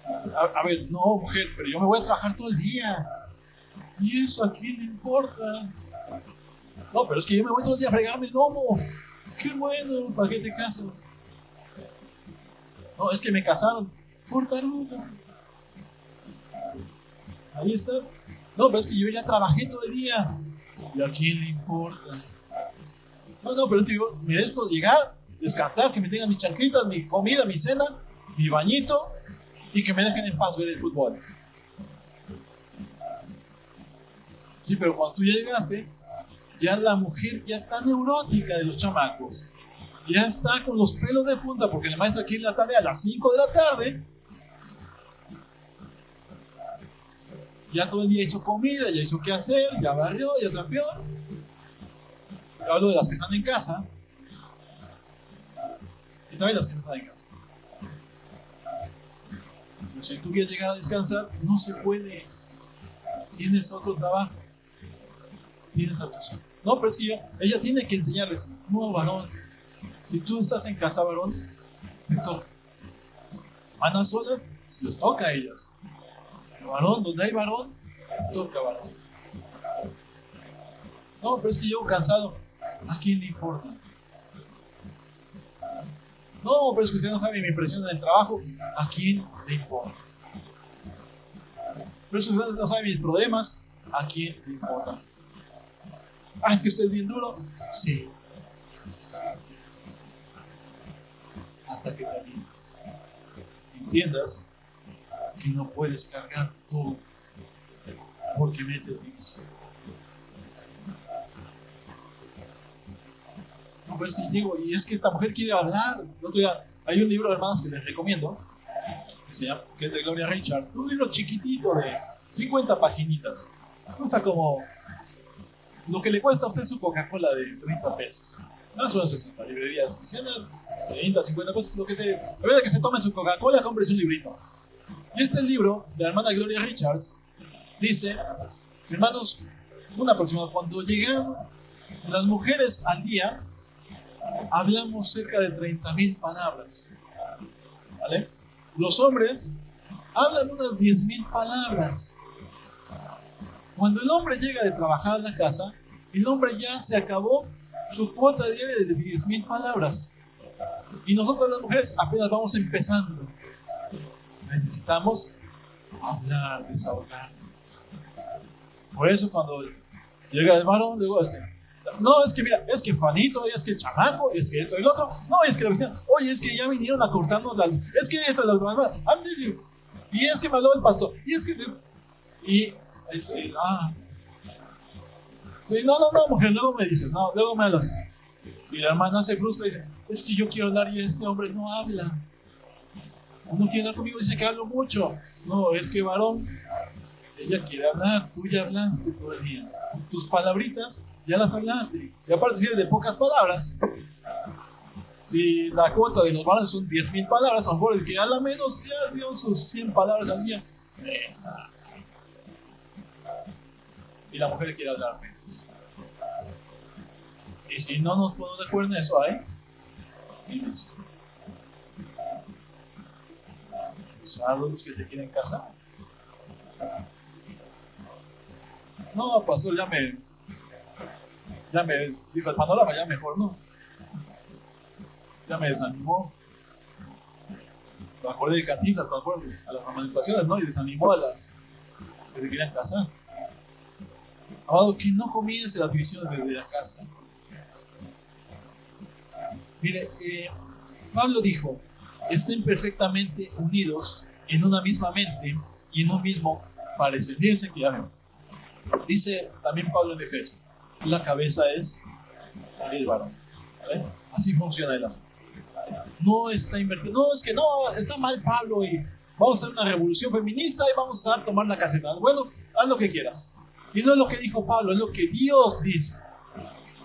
A: A ver, no, mujer, pero yo me voy a trabajar todo el día. ¿Y eso a quién le importa? No, pero es que yo me voy todo el día a fregarme el lomo. Qué bueno, ¿para qué te casas? No, es que me casaron por taruga. Ahí está. No, pero es que yo ya trabajé todo el día. ¿Y a quién le importa? No, pero es que yo merezco llegar, descansar, que me tengan mis chanclitas, mi comida, mi cena, mi bañito y que me dejen en paz ver el fútbol. Sí, pero cuando tú ya llegaste, ya la mujer ya está neurótica de los chamacos. Ya está con los pelos de punta porque el maestro quiere la tarea a las 5 de la tarde. Ya todo el día hizo comida, ya hizo qué hacer, ya barrió, ya trapeó. Hablo de las que están en casa y también las que no están en casa. Pero si tú quieres llegar a descansar, no se puede. Tienes otro trabajo. Tienes a tus hijos. No, pero es que ella tiene que enseñarles. No, varón. Si tú estás en casa, varón, te toca. Van a solas, les toca a ellas. Pero varón, donde hay varón, te toca varón. No, pero es que llego cansado. ¿A quién le importa? No, pero es que usted no sabe mi presión en el trabajo. ¿A quién le importa? Pero es que usted no sabe mis problemas. ¿A quién le importa? Ah, es que usted es bien duro. Sí. Hasta que termines. Entiendas que no puedes cargar todo porque metes división. No, pero es que digo, y es que esta mujer quiere hablar. El otro día hay un libro de hermanos que les recomiendo que es de Gloria Richards, un libro chiquitito de 50 paginitas. Cuesta como lo que le cuesta a usted su Coca-Cola de 30 pesos. Más o menos eso, la librería cristiana, 30, 50 pesos, lo que se, la verdad que se tome su Coca-Cola, compre un librito. Y este libro de la hermana Gloria Richards dice, hermanos, un aproximado, cuando llegan las mujeres al día, hablamos cerca de 30,000 palabras. ¿Vale? Los hombres hablan unas 10,000 palabras. Cuando el hombre llega de trabajar a la casa, el hombre ya se acabó su cuota diaria de 10,000 palabras. Y nosotras las mujeres apenas vamos empezando. Necesitamos hablar, desahogarnos. Por eso cuando llega el varón, luego no, es que mira, es que Juanito, es que el chamaco, es que esto y el otro, no, es que la vecina, oye, es que ya vinieron a cortarnos la luz, es que esto, y es que me habló el pastor, y es que, y, sí, no, mujer, luego me dices, no, luego me hablas. Y la hermana se frustra y dice, es que yo quiero hablar y este hombre no habla. No quiere hablar conmigo, dice que hablo mucho. No, es que varón, ella quiere hablar, tú ya hablaste todo el día. Tus palabritas ya las hablaste. Y aparte si eres de pocas palabras, si la cuota de los varones son 10,000 palabras, a lo mejor el que habla menos ya dio sus 100 palabras al día. Y la mujer quiere hablar menos. Y si no nos ponemos de acuerdo en eso, dimes. ¿Saben los que se quieren casar? No, pastor, ya me dijo el panorama, ya mejor no. Ya me desanimó. Me acordé de Cantinflas cuando fueron a las manifestaciones, ¿no? Y desanimó a las que se querían casar. Amado, que no comience las divisiones desde la casa. Mire, Pablo dijo, estén perfectamente unidos en una misma mente y en un mismo parecer. Fíjense que ya veo. Dice también Pablo en Efesios, la cabeza es el varón. ¿Vale? Así funciona el asunto. No está invertido. No, es que no, está mal Pablo y vamos a hacer una revolución feminista y vamos a tomar la caseta. Bueno, haz lo que quieras. Y no es lo que dijo Pablo, es lo que Dios dice.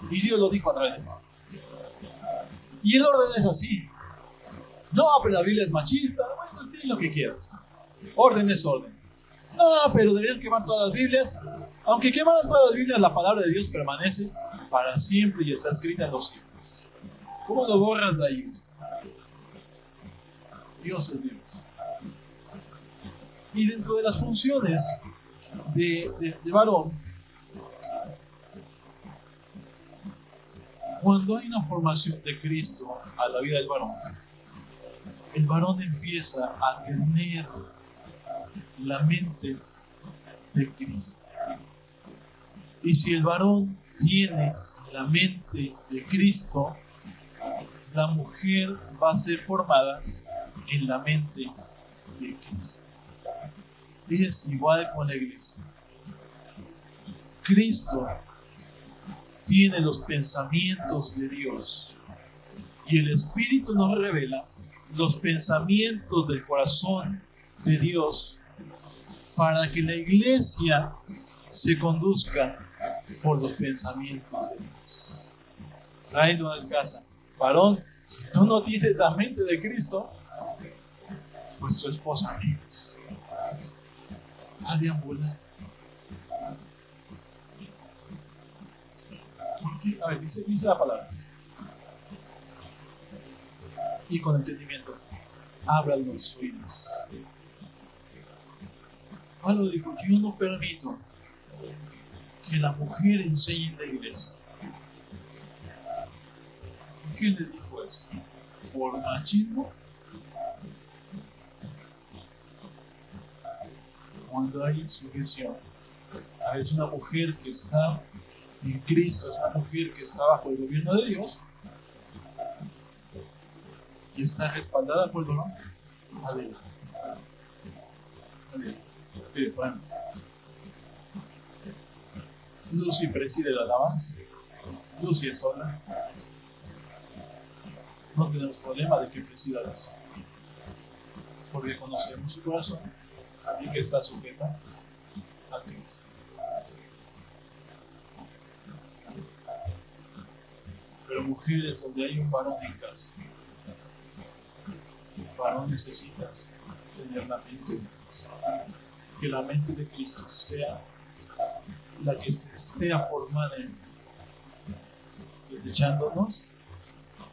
A: Y Dios lo dijo a través de Pablo. Y el orden es así. No, pero la Biblia es machista. Bueno, di lo que quieras. Orden es orden. No, pero deberían quemar todas las Biblias. Aunque quemaran todas las Biblias, la palabra de Dios permanece para siempre y está escrita en los siglos. ¿Cómo lo borras de ahí? Dios es Dios. Y dentro de las funciones de varón, cuando hay una formación de Cristo a la vida del varón, el varón empieza a tener la mente de Cristo. Y si el varón tiene la mente de Cristo, la mujer va a ser formada en la mente de Cristo. Y es igual con la iglesia. Cristo tiene los pensamientos de Dios y el Espíritu nos revela los pensamientos del corazón de Dios para que la iglesia se conduzca por los pensamientos de Dios. Tráelo a casa. Varón, si tú no tienes la mente de Cristo, pues tu esposa va a deambular. Porque, a ver, dice la palabra. Y con entendimiento, abran los oídos. Pablo dijo, yo no permito que la mujer enseñe en la iglesia. ¿Por qué le dijo eso? ¿Por machismo? Cuando hay sujeción, es una mujer que está en Cristo, es una mujer que está bajo el gobierno de Dios y está respaldada por el varón. Adelante. Bueno, Lucy preside la alabanza. Lucy es sola. No tenemos problema de que presida Lucy, porque conocemos su corazón y que está sujeta a Cristo. Pero mujeres donde hay un varón en casa, varón, necesitas tener la mente de Cristo. Que la mente de Cristo sea la que sea formada en, desechándonos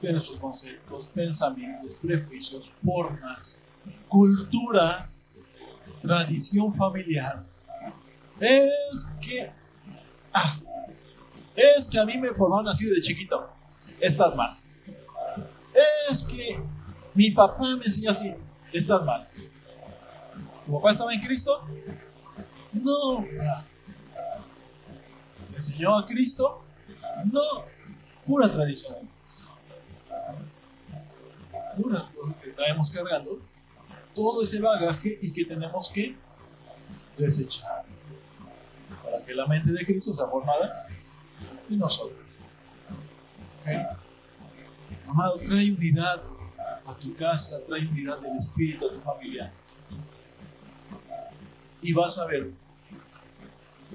A: de nuestros conceptos, pensamientos, prejuicios, formas, cultura, tradición familiar. Es que a mí me formaron así de chiquito. Estás mal. Es que mi papá me enseñó así. Estás mal. ¿Tu papá estaba en Cristo? No. ¿Te enseñó a Cristo? No. Pura tradición. Pura que traemos cargando todo ese bagaje y que tenemos que desechar para que la mente de Cristo sea formada en nosotros. ¿Okay? Amado, trae unidad a tu casa, trae unidad del espíritu a tu familia. Y vas a ver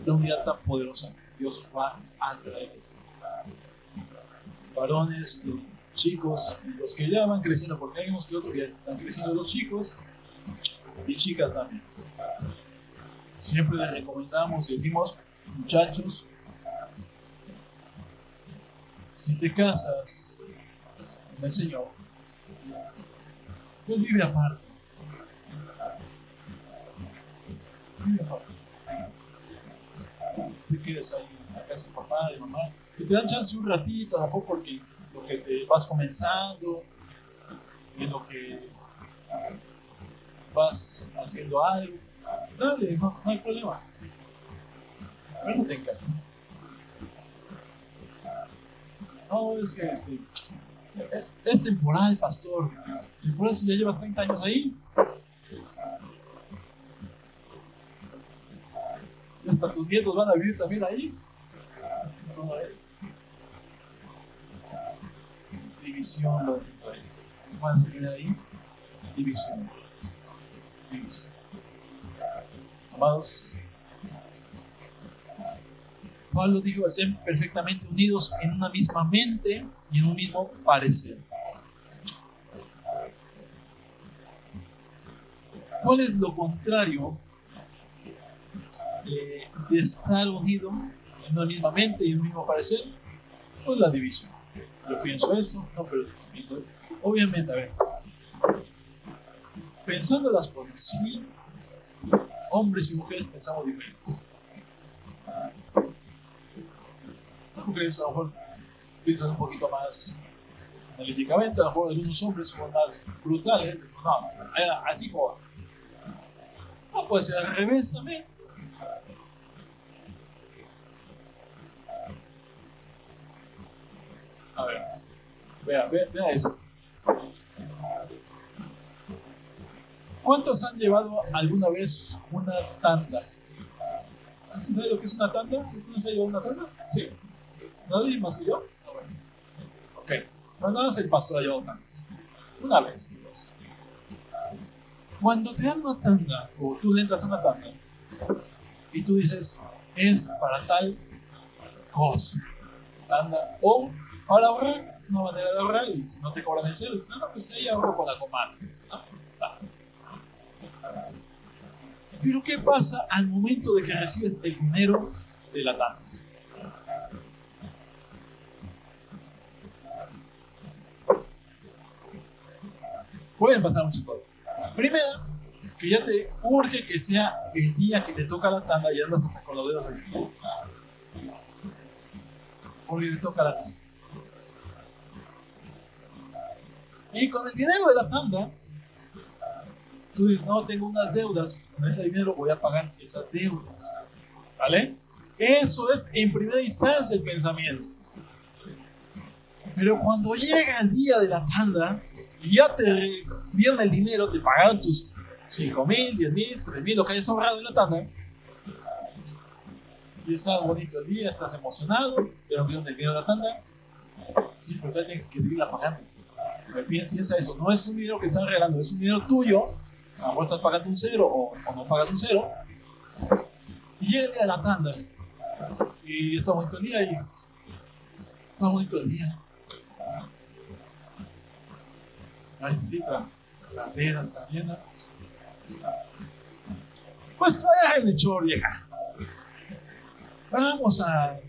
A: la unidad tan poderosa que Dios va a traer. Varones, chicos, los que ya van creciendo, porque hay unos que otros ya están creciendo los chicos, y chicas también. Siempre les recomendamos y decimos, muchachos, si te casas en el Señor, Dios vive aparte. Vive aparte. Te quedes ahí en la casa de papá, de mamá, que te dan chance un ratito, a lo mejor porque lo que te vas comenzando, en lo que vas haciendo algo, dale, no hay problema. Pero no te engañes. No, es que Es temporal, pastor. Temporal si ya lleva 30 años ahí. Y hasta tus nietos van a vivir también ahí. No, división, lo van a vivir ahí. División. División. Amados, Pablo dijo: estén perfectamente unidos en una misma mente y en un mismo parecer. ¿Cuál es lo contrario de estar unido en una misma mente y en un mismo parecer? Pues la división. Yo pienso esto, no, pero pienso esto. Obviamente, a ver, pensando las cosas, sí, hombres y mujeres pensamos diferente. Las mujeres a lo mejor piensan un poquito más analíticamente, a lo mejor algunos hombres son más brutales. No, así como. No, puede ser al revés también. A ver, vea eso. ¿Cuántos han llevado alguna vez una tanda? ¿Sabes lo que es una tanda? ¿Quién se ha llevado una tanda? ¿Sí? ¿Nadie más que yo? No, bueno. Ok. No, nada más el pastor ha llevado tandas. Una vez. Dos. Cuando te dan una tanda, o tú le entras a una tanda, y tú dices, es para tal cosa, tanda, o para ahorrar, una manera de ahorrar, y si no te cobran el cero, dices, no, pues ahí ahorro con la comadre. Pero ¿qué pasa al momento de que recibes el dinero de la tanda? Pueden pasar muchas cosas. Primera, que ya te urge que sea el día que te toca la tanda y andas hasta con los dedos aquí. Porque te toca la tanda. Y con el dinero de la tanda, tú dices, no, tengo unas deudas, con ese dinero voy a pagar esas deudas. ¿Vale? Eso es en primera instancia el pensamiento. Pero cuando llega el día de la tanda y ya te dieron el dinero, te pagaron tus 5,000, 10,000, 3,000, lo que hayas ahorrado en la tanda, y está bonito el día, estás emocionado, te dieron el dinero de la tanda, sí, pero ya tienes que irla pagando. Piensa eso, no es un dinero que están regalando, es un dinero tuyo. A lo mejor estás pagando un cero o no pagas un cero, y llega el día de la tanda y está bonito el día y está bonito el día. Ay, sí, la pera está llena. Pues vaya en el chor, vieja. Vamos al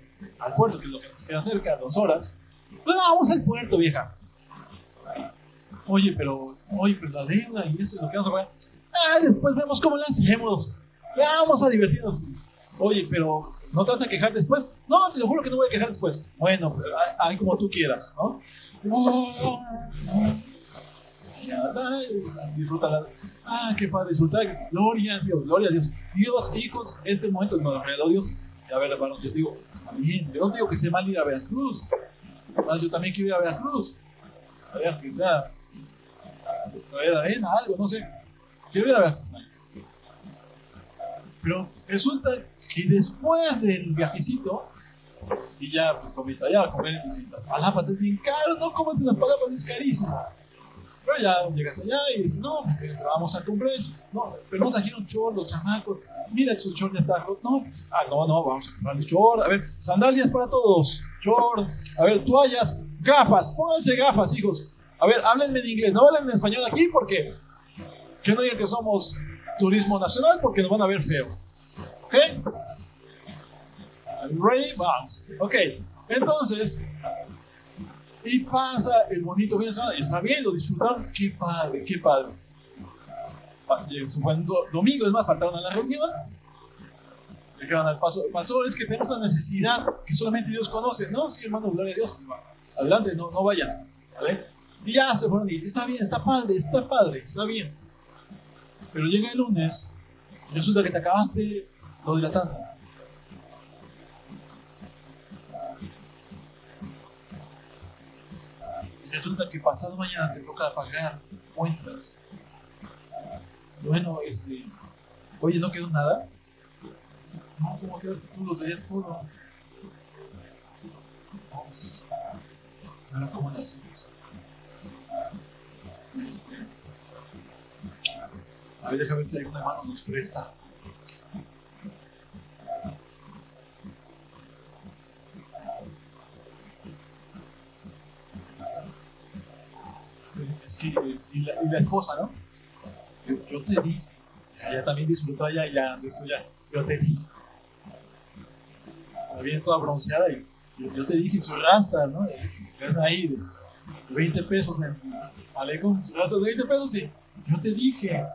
A: puerto, que es lo que nos queda cerca, 2 horas. Pues vamos al puerto, vieja. Oye, pero la deuda y eso es lo que vamos a pagar. Después vemos cómo la hacemos. Vamos a divertirnos. Oye, pero ¿no te vas a quejar después? No, te lo juro que no voy a quejar después. Bueno, hay como tú quieras, ¿no? Disfrútala. Qué padre, disfrutar. Gloria a Dios, gloria a Dios. Dios, hijos, este momento nos lo regaló Dios. A ver, hermano, yo digo, está bien. Yo no digo que sea mal ir a Veracruz. Yo también quiero ir a Veracruz. A ver, que sea. Algo, no sé. Quiero ir a Veracruz. Pero resulta que después del viajecito, y ya pues, comienza allá a comer las palapas, es bien caro, no comas en las palapas, es carísimo. Pero ya llegas allá y dices, no, vamos a comprar eso. No, pero no trajeron chor, los chamacos. Mira, su chor ya está roto. No, vamos a comprarles chor. A ver, sandalias para todos. Chor. A ver, toallas, gafas. Pónganse gafas, hijos. A ver, háblenme en inglés. No hablen en español aquí porque que no digan que somos turismo nacional porque nos van a ver feo. ¿Ok? Ready? Vamos. Ok. Entonces, y pasa el bonito fin de semana. Está bien, lo disfrutaron. Qué padre, qué padre. Fue un domingo, es más, faltaron a la reunión. Le quedan al paso. Pasó, es que tenemos una necesidad que solamente Dios conoce. No, sí, hermano, gloria a Dios. Adelante, no vayan. ¿Vale? Y ya se fueron. Y está bien, está padre, está bien. Pero llega el lunes y resulta que te acabaste lo de la tanda. resulta que pasado mañana te toca pagar cuentas. Bueno, oye, ¿no quedó nada? No, ¿cómo quedó? Tú lo traías todo. No, pues, ahora ¿cómo le hacemos? A ver, déjame ver si alguna hermano nos presta. Es que, y la esposa, ¿no? Yo te dije, ella también disfrutó allá y ya, después ya, yo te dije. Viene toda bronceada y yo te dije su raza, ¿no? Es ahí de 20 pesos, ¿vale? Con su raza de 20 pesos, sí. Yo te dije.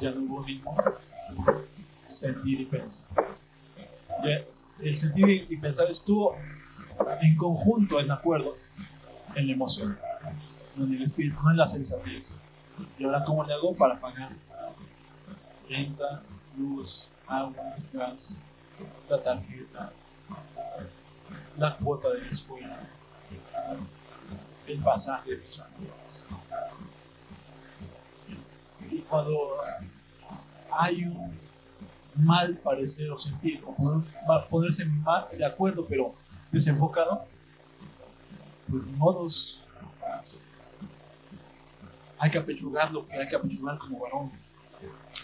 A: Ya no hubo mismo sentir y pensar. Ya, el sentir y pensar estuvo en conjunto, en acuerdo, en la emoción, no en el espíritu, no en la sensatez. Y ahora, ¿cómo le hago para pagar renta, luz, agua, gas, la tarjeta, la cuota de la escuela, el pasaje de los amigos? Y cuando hay un mal parecer o sentir, o ponerse mal de acuerdo pero desenfocado, pues ni modos, hay que apechugar lo que hay que apechugar como varón.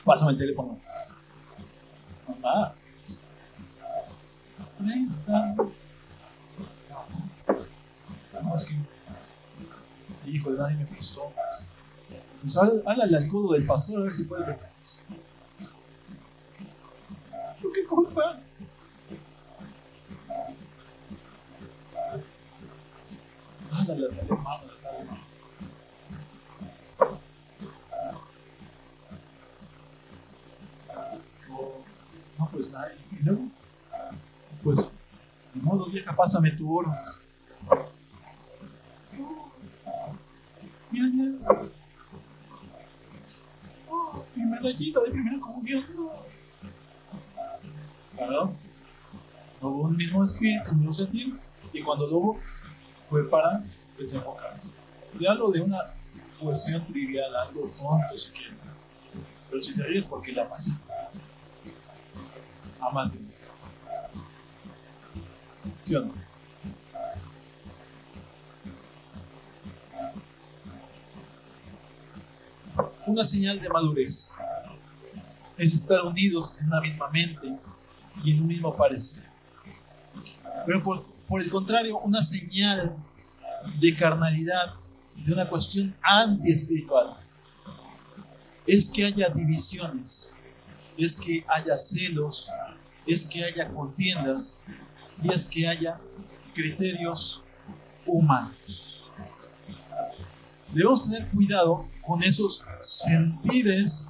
A: Pásame el teléfono. Mamá, presta. No, es que hijo de nadie me prestó. Pues háblale al codo del pastor a ver si puede prestar. ¿Yo qué culpa? Háblale a tal hermano, a tal hermano. No, pues nada. Y luego, pues, de modo vieja, pásame tu oro. Mira, mi medallita de primera comunión. Claro, no hubo un mismo espíritu, un mismo sentir, y cuando lo hubo, fue para desenfocarse. Ya lo de una cuestión trivial, algo tonto si quieren, pero si se ríe es porque la pasa. Amante. ¿Sí o no? Una señal de madurez es estar unidos en una misma mente y en un mismo parecer. Pero por el contrario, una señal de carnalidad, de una cuestión anti-espiritual, es que haya divisiones, es que haya celos, es que haya contiendas y es que haya criterios humanos. Debemos tener cuidado con esos sentires,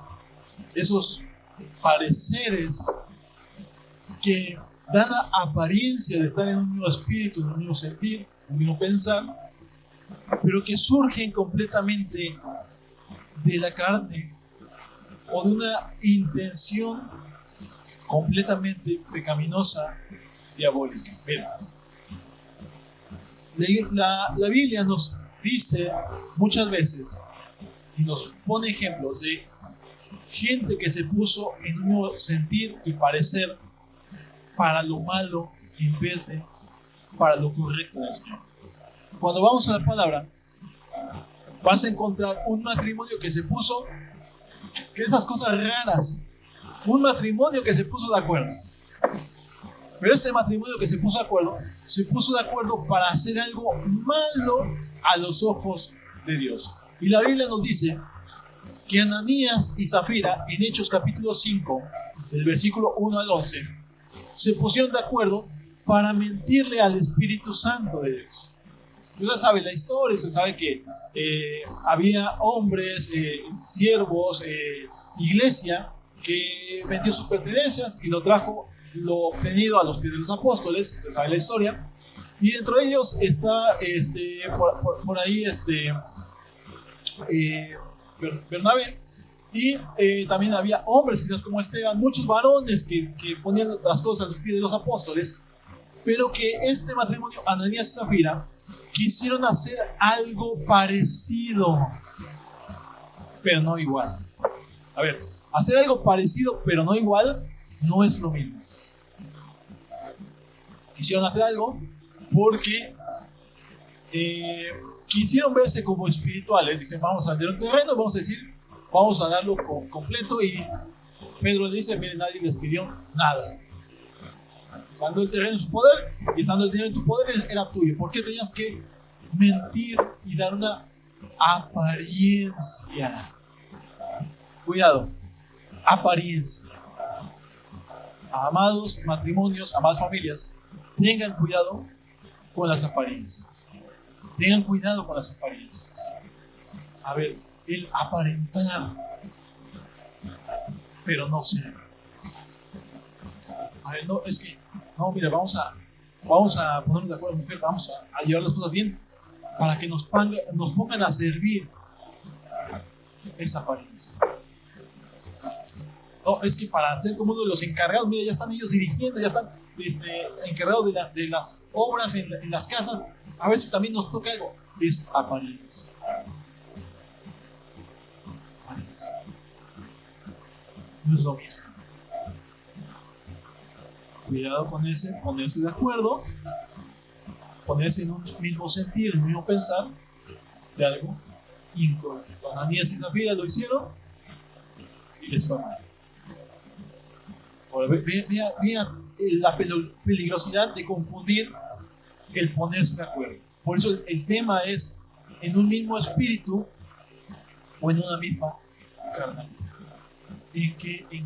A: esos pareceres que dan la apariencia de estar en un mismo espíritu, en un mismo sentir, en un mismo pensar, pero que surgen completamente de la carne o de una intención completamente pecaminosa, diabólica. Mira, la Biblia nos dice muchas veces y nos pone ejemplos de gente que se puso en un nuevo sentir y parecer para lo malo en vez de para lo correcto del Señor. Cuando vamos a la palabra, vas a encontrar un matrimonio que se puso, que esas cosas raras, un matrimonio que se puso de acuerdo. Pero este matrimonio que se puso de acuerdo para hacer algo malo a los ojos de Dios. Y la Biblia nos dice que Ananías y Zafira, en Hechos capítulo 5, del versículo 1 al 11, se pusieron de acuerdo para mentirle al Espíritu Santo de Dios. Usted sabe la historia, usted sabe que había hombres, siervos, iglesia, que vendió sus pertenencias y lo trajo lo obtenido a los pies de los apóstoles. Usted sabe la historia. Y dentro de ellos está por ahí Bernabé, Y también había hombres, quizás como Esteban, muchos varones que ponían las cosas a los pies de los apóstoles, pero que este matrimonio, Ananías y Zafira, quisieron hacer algo parecido, pero no igual. A ver, hacer algo parecido, pero no igual, no es lo mismo. Quisieron hacer algo porque quisieron verse como espirituales. Dijeron, vamos a vender un terreno, vamos a decir, vamos a darlo completo. Y Pedro le dice, miren, nadie les pidió nada. Estando el terreno en su poder y estando el dinero en tu poder, era tuyo. ¿Por qué tenías que mentir y dar una apariencia? Cuidado, apariencia. Amados matrimonios, amadas familias, tengan cuidado con las apariencias. Tengan cuidado con las apariencias. A ver, el aparentar, pero no ser. A ver, no, es que, no, mira, vamos a ponernos de acuerdo, mujer, vamos a llevar las cosas bien para que nos pongan a servir esa apariencia. No, es que para ser como uno de los encargados, mira, ya están ellos dirigiendo, ya están encargados de las obras en las casas. A ver si también nos toca algo. Es apariencia. No es lo mismo. Cuidado con ponerse de acuerdo, ponerse en un mismo sentir, en un mismo pensar de algo incorrecto. Ananías y Zafira lo hicieron y les fue mal. Vea la peligrosidad de confundir el ponerse de acuerdo. Por eso el tema es en un mismo espíritu o en una misma carne. ¿En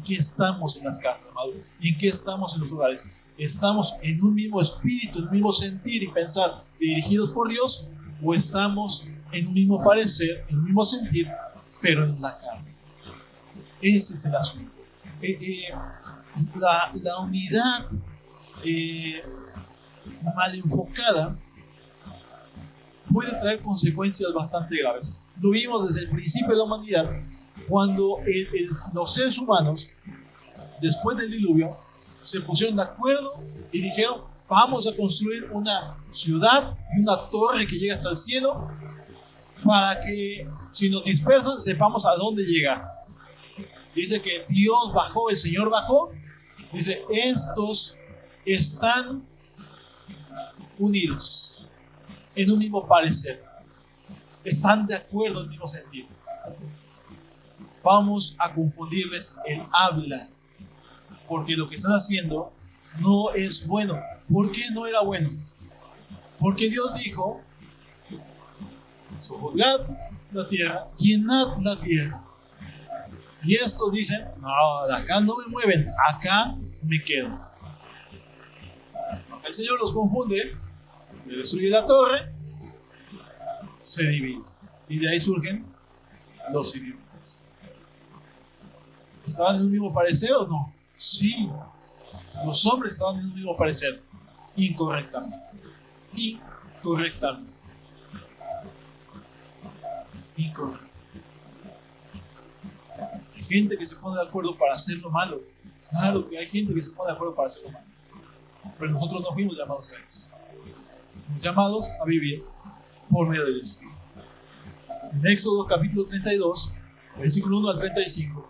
A: qué estamos en las casas, amado? ¿En qué estamos en los hogares? ¿Estamos en un mismo espíritu, en un mismo sentir y pensar dirigidos por Dios? ¿O estamos en un mismo parecer, en un mismo sentir, pero en la carne? Ese es el asunto. La unidad mal enfocada puede traer consecuencias bastante graves. Lo vimos desde el principio de la humanidad, cuando los seres humanos, después del diluvio, se pusieron de acuerdo y dijeron, vamos a construir una ciudad y una torre que llegue hasta el cielo para que si nos dispersan sepamos a dónde llegar. Dice que Dios bajó, el Señor bajó. Dice, estos están unidos en un mismo parecer. Están de acuerdo en el mismo sentido. Vamos a confundirles el habla, porque lo que están haciendo no es bueno. ¿Por qué no era bueno? Porque Dios dijo, sojuzgad la tierra, llenad la tierra. Y estos dicen, no, de acá no me mueven, acá me quedo. El Señor los confunde, le destruye la torre, se divide. Y de ahí surgen los idiomas. ¿Estaban en un mismo parecer o no? Sí, los hombres estaban en un mismo parecer, incorrectamente. Incorrectamente. Hay gente que se pone de acuerdo para hacer lo malo. Claro que hay gente que se pone de acuerdo para hacer lo malo. Pero nosotros no fuimos llamados a eso. Fuimos llamados a vivir por medio del Espíritu. En Éxodo capítulo 32, versículo 1 al 35,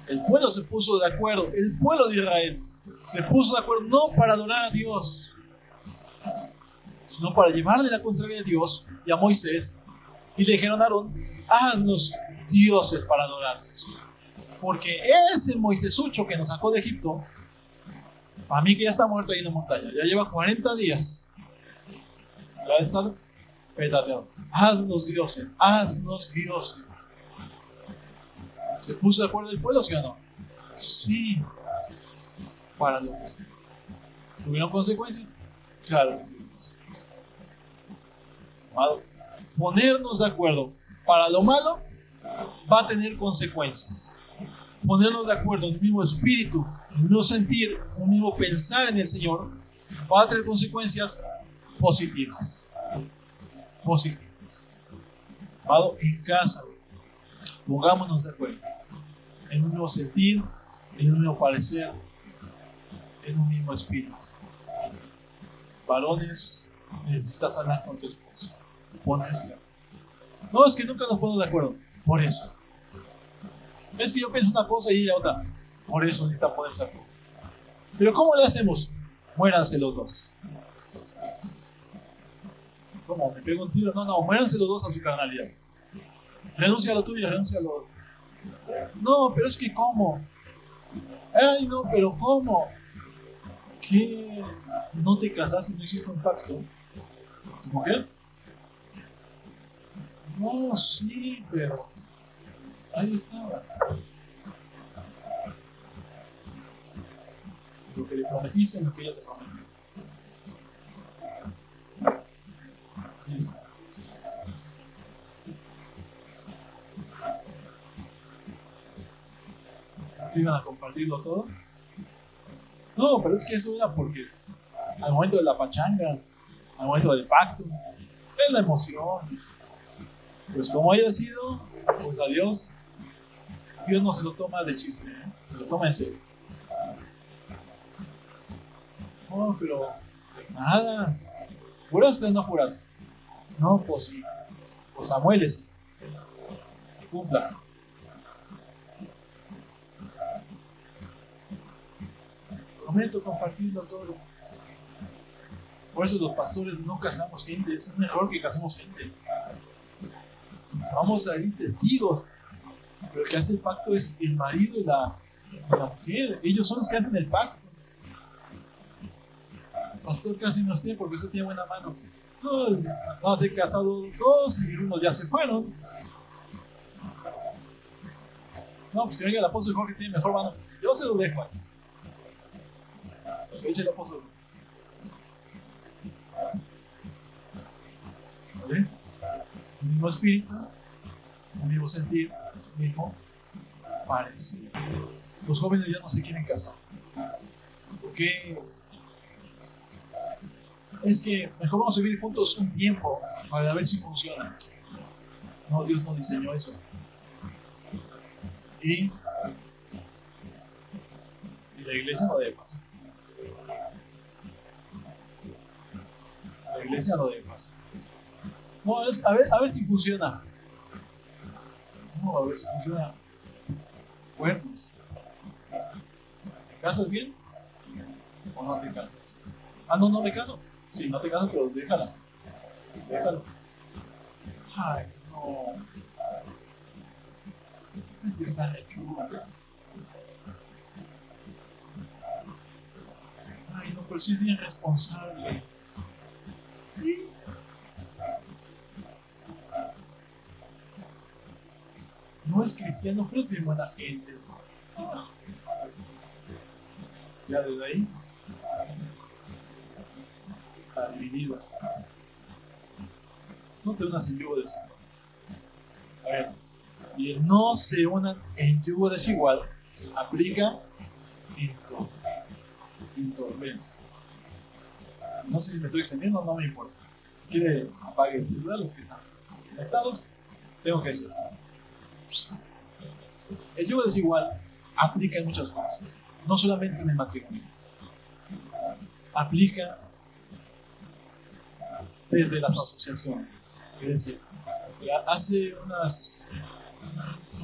A: el pueblo se puso de acuerdo, el pueblo de Israel se puso de acuerdo no para adorar a Dios, sino para llevarle la contraria a Dios y a Moisés, y le dijeron a Aarón, haznos dioses para adorarnos, porque ese Moisésucho que nos sacó de Egipto, para mí que ya está muerto ahí en la montaña, ya lleva 40 días, ya está petateado. Haznos dioses, haznos dioses. ¿Se puso de acuerdo el pueblo, sí o no? Sí. Para lo que ¿tuvieron consecuencias? Claro. Ponernos de acuerdo para lo malo va a tener consecuencias. Ponernos de acuerdo en el mismo espíritu, en el mismo sentir, en el mismo pensar en el Señor, va a tener consecuencias positivas. Positivas. En casa, pongámonos de acuerdo. en un mismo sentir, en un mismo parecer, en un mismo espíritu. Varones, necesitas hablar con tu esposa. Ponerse. No, es que nunca nos ponemos de acuerdo. Por eso. Es que yo pienso una cosa y ella otra. Por eso necesita ponerse de acuerdo. Pero ¿cómo le hacemos? Muéranse los dos. ¿Cómo? ¿Me pego un tiro? No, muéranse los dos a su carnalidad. Renuncia a lo tuyo, renuncia a lo... No, pero es que ¿cómo? Ay, no, pero ¿cómo? ¿Qué? ¿No te casaste y no hiciste un pacto? ¿Tu mujer? No, sí, pero ahí estaba. Lo que le prometiste, lo que ella te prometió. Ahí está. ¿Iban a compartirlo todo? No, pero es que eso era porque al momento de la pachanga, al momento del pacto, es la emoción. Pues como haya sido, pues a Dios no se lo toma de chiste, ¿eh? Se lo toma en serio. No, pero nada. ¿Juraste o no juraste? No, pues sí. Pues amuélese. Cumpla. Prometo compartirlo todo. Por eso los pastores no casamos gente. Es mejor que casemos gente. Vamos a ir testigos. Pero el que hace el pacto es el marido y la mujer. Ellos son los que hacen el pacto. El pastor casi nos tiene porque usted tiene buena mano. No se han casado dos y unos ya se fueron. No, pues que venga el apóstol Jorge, tiene mejor mano. Yo se lo dejo ahí. Eche el apóstol. ¿Vale? El mismo espíritu, el mismo sentir, el mismo parecer. Los jóvenes ya no se quieren casar. ¿Por qué? Es que mejor vamos a vivir juntos un tiempo para ver si funciona. No, Dios no diseñó eso. Y la iglesia no debe pasar. La iglesia no debe pasar. No, es a ver si funciona. No, a ver si funciona. Cuernos. ¿Te casas bien? ¿O no te casas? Ah, no me caso. Sí, no te casas, pero déjala. Déjalo. Ay, no. Es que está hechuda. Ay, no, pero sí es bien responsable. No es cristiano, pero es bien buena gente. Ya desde ahí está dividida. No te unas en yugo desigual. A ver, y el no se unan en yugo desigual aplica en todo. Bien. No sé si me estoy extendiendo, no me importa. ¿Quiere apague el celular? Los que están conectados, tengo que decir así. El yugo desigual aplica en muchas cosas, no solamente en el matrimonio. Aplica desde las asociaciones. Es decir, hace unos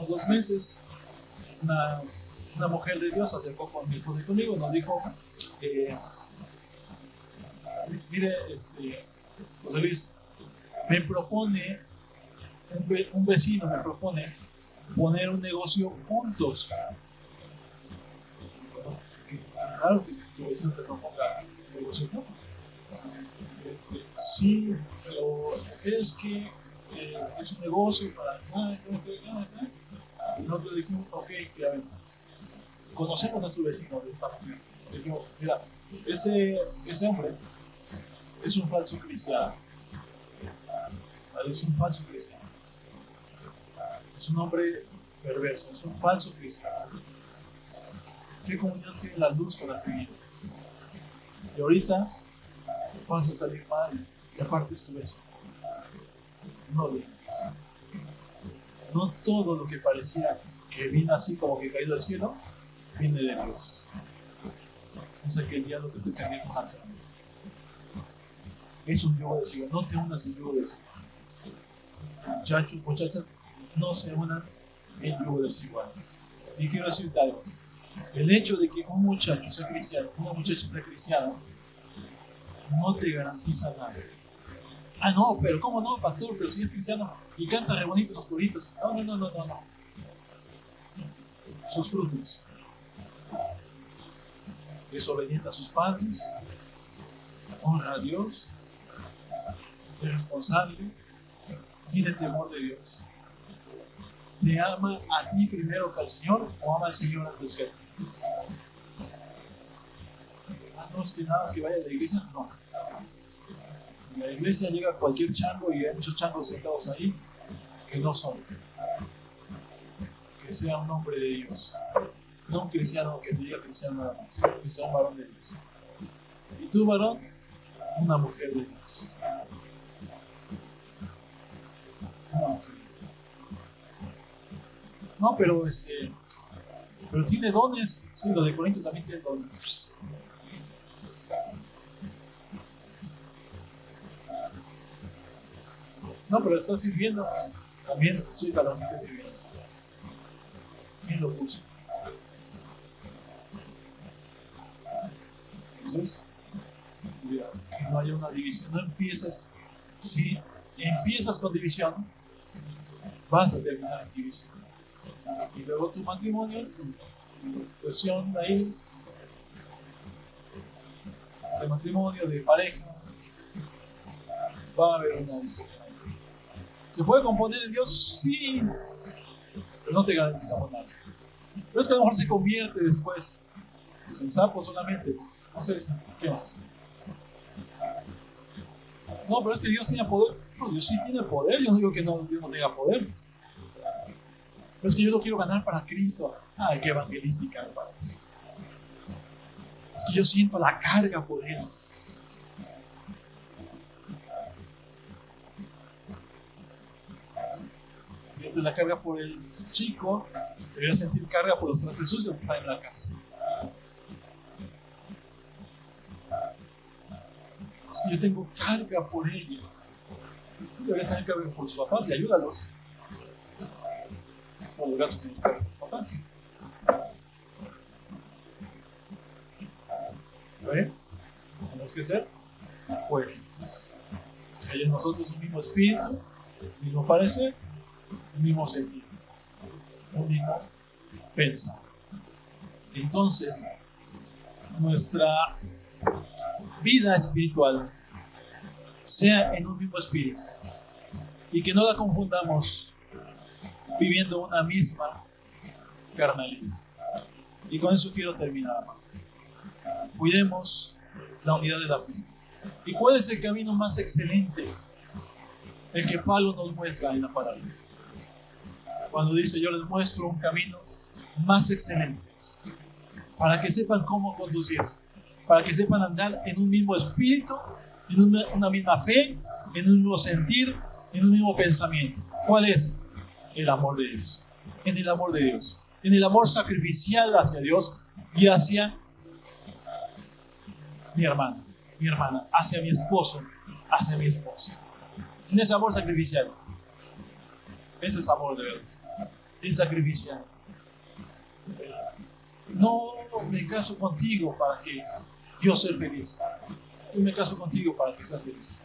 A: 2 meses, una mujer de Dios se acercó con mi esposo y conmigo y nos dijo, mire, José Luis, me propone, un vecino me propone poner un negocio juntos. Claro que tu vecino te proponga un negocio juntos. Sí, pero es que es un negocio para y nosotros le dijimos, ok, ya ven, conocemos a nuestro vecino de esta manera. Le dijimos, mira, ese hombre es un falso cristiano. Es un falso cristiano. Es un hombre perverso, es un falso cristiano. ¿Qué comunión tiene la luz con las tinieblas? Y ahorita vas a salir mal y aparte es tu beso. No lo digas. No todo lo que parecía que viene así como que caído del cielo, viene de Dios. O sea que el diablo te esté cambiando la cara. Es un yugo desigual. No te unas en yugo desigual. Muchachos, muchachas, no se unan en yugo desigual. Y quiero decirte algo. El hecho de que un muchacho sea cristiano, una muchacha sea cristiana, no te garantiza nada. Ah, no, pero ¿cómo no, pastor? Pero si es cristiano y canta re bonito los coritos. No. Sus frutos. Es obediente a sus padres, honra a Dios, es responsable, tiene temor de Dios. ¿Te ama a ti primero que al Señor o ama al Señor antes que a ti? Ah, no, es que nada, que vaya a la iglesia, no. En la iglesia llega cualquier chango y hay muchos changos sentados ahí que no son. Que sea un hombre de Dios. No un cristiano que se diga cristiano nada más, que sea un varón de Dios. Y tú, varón, una mujer de Dios. Una mujer. No, pero tiene dones. Sí, los de Corintios también tienen dones. No, pero está sirviendo. También, sí, varón está sirviendo. ¿Quién lo puso? Entonces, cuidado, que no haya una división. No empiezas, si empiezas con división, vas a terminar en división. Y luego tu matrimonio, tu cuestión ahí, de matrimonio, de pareja, va a haber una distorsión ahí. ¿Se puede componer en Dios? Sí, pero no te garantizamos nada. Pero es que a lo mejor se convierte después. Pues en sapo solamente. No sé, ¿qué más? No, pero es que Dios tiene poder. No, Dios sí tiene poder. Yo no digo que Dios no tenga poder. Pero es que yo lo quiero ganar para Cristo. Ay, qué evangelística me parece. Es que yo siento la carga por Él. Sientes la carga por el chico, deberías sentir carga por los trastes sucios que están en la casa. Es que yo tengo carga por ella. Deberías tener carga por sus papás y ayúdalos. O los gatos que tienen carga por sus papás. ¿Ven? Tenemos que ser fuertes. Hay en nosotros un mismo espíritu, un mismo parecer, un mismo sentir, un mismo pensar. Entonces, nuestra vida espiritual sea en un mismo espíritu y que no la confundamos viviendo una misma carnalidad. Y con eso quiero terminar. Cuidemos la unidad de la fe. ¿Y cuál es el camino más excelente? El que Pablo nos muestra en la palabra. Cuando dice, yo les muestro un camino más excelente, para que sepan cómo conducirse, para que sepan andar en un mismo espíritu, en una misma fe, en un mismo sentir, en un mismo pensamiento. ¿Cuál es? El amor de Dios. En el amor de Dios. En el amor sacrificial hacia Dios y hacia mi hermana, hacia mi esposo, hacia mi esposa. En ese amor sacrificial. Ese es amor de verdad. Es sacrificial. No me caso contigo para que yo sea feliz. Yo me caso contigo para que seas feliz.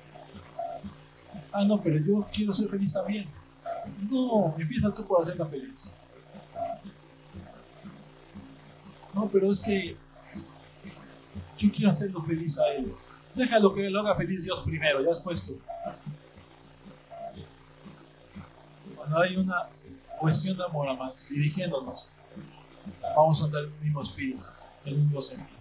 A: Ah, no, pero yo quiero ser feliz también. No, empieza tú por hacerla feliz. No, pero es que yo quiero hacerlo feliz a él. Déjalo que lo haga feliz Dios primero, ya después tú. Cuando hay una cuestión de amor, amados, dirigiéndonos, vamos a andar en el mismo espíritu, en el mismo sentido.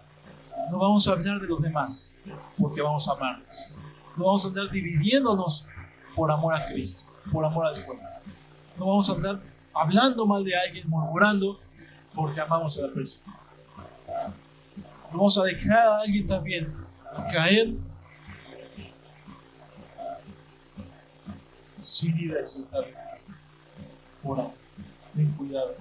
A: No vamos a hablar de los demás, porque vamos a amarlos. No vamos a andar dividiéndonos por amor a Cristo, por amor al pueblo. No vamos a andar hablando mal de alguien, murmurando, porque amamos a la persona. No vamos a dejar a alguien también caer sin ir a exaltar por amor. Ten cuidado,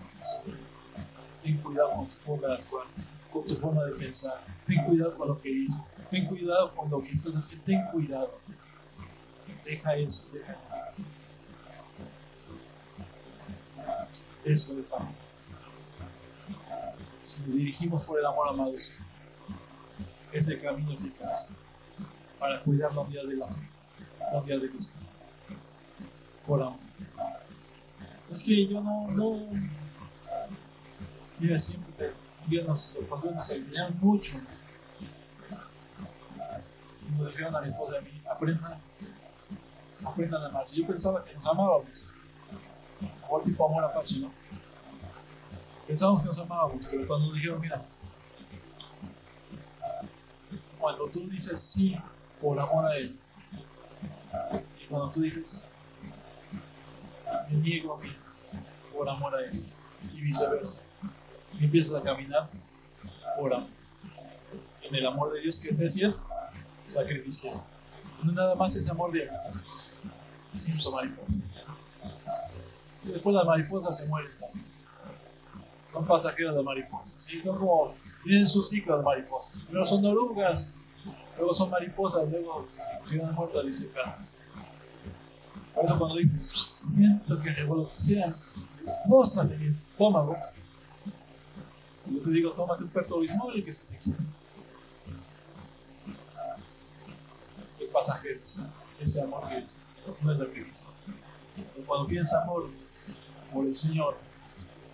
A: ten cuidado con tu forma de actuar, con tu forma de pensar. Ten cuidado con lo que dices. Ten cuidado con lo que estás haciendo. Ten cuidado. Deja eso, deja eso. Eso es amor. Si nos dirigimos por el amor, amados, es el camino eficaz para cuidar la unidad de la fe, la unidad de Cristo. Por amor. Es que yo no. Mira, siempre Dios los pastores nos enseñaron mucho. Y nos dijeron a mi esposa y a mí, aprendan a amarse. Yo pensaba que nos amábamos, o tipo amor apache, ¿no? Pensábamos que nos amábamos, pero cuando nos dijeron, mira, cuando tú dices sí por amor a Él, y cuando tú dices me niego a mí por amor a Él, y viceversa, y empiezas a caminar por amor, en el amor de Dios, que ese sí es sacrificial. No nada más ese amor de siento mariposas. Y después las mariposas se mueren también. Son pasajeras las mariposas. ¿Sí? Son como, tienen su ciclo las mariposas. Primero son orugas, luego son mariposas, luego llegan muertas disecadas. Por eso cuando digo, siento que revolotean cosas en el estómago, yo te digo, tómate un Pepto-Bismol y que se te quite. Es pasajero, ese amor que es, no es sacrificio. Pero cuando tienes amor por el Señor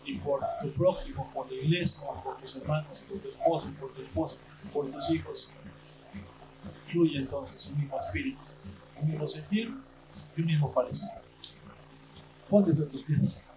A: y por tu prójimo, por la iglesia, por tus hermanos, por tu esposo, por tu esposa, por tus hijos, fluye entonces un mismo espíritu, un mismo sentir y un mismo parecer. Ponte sobre tus pies.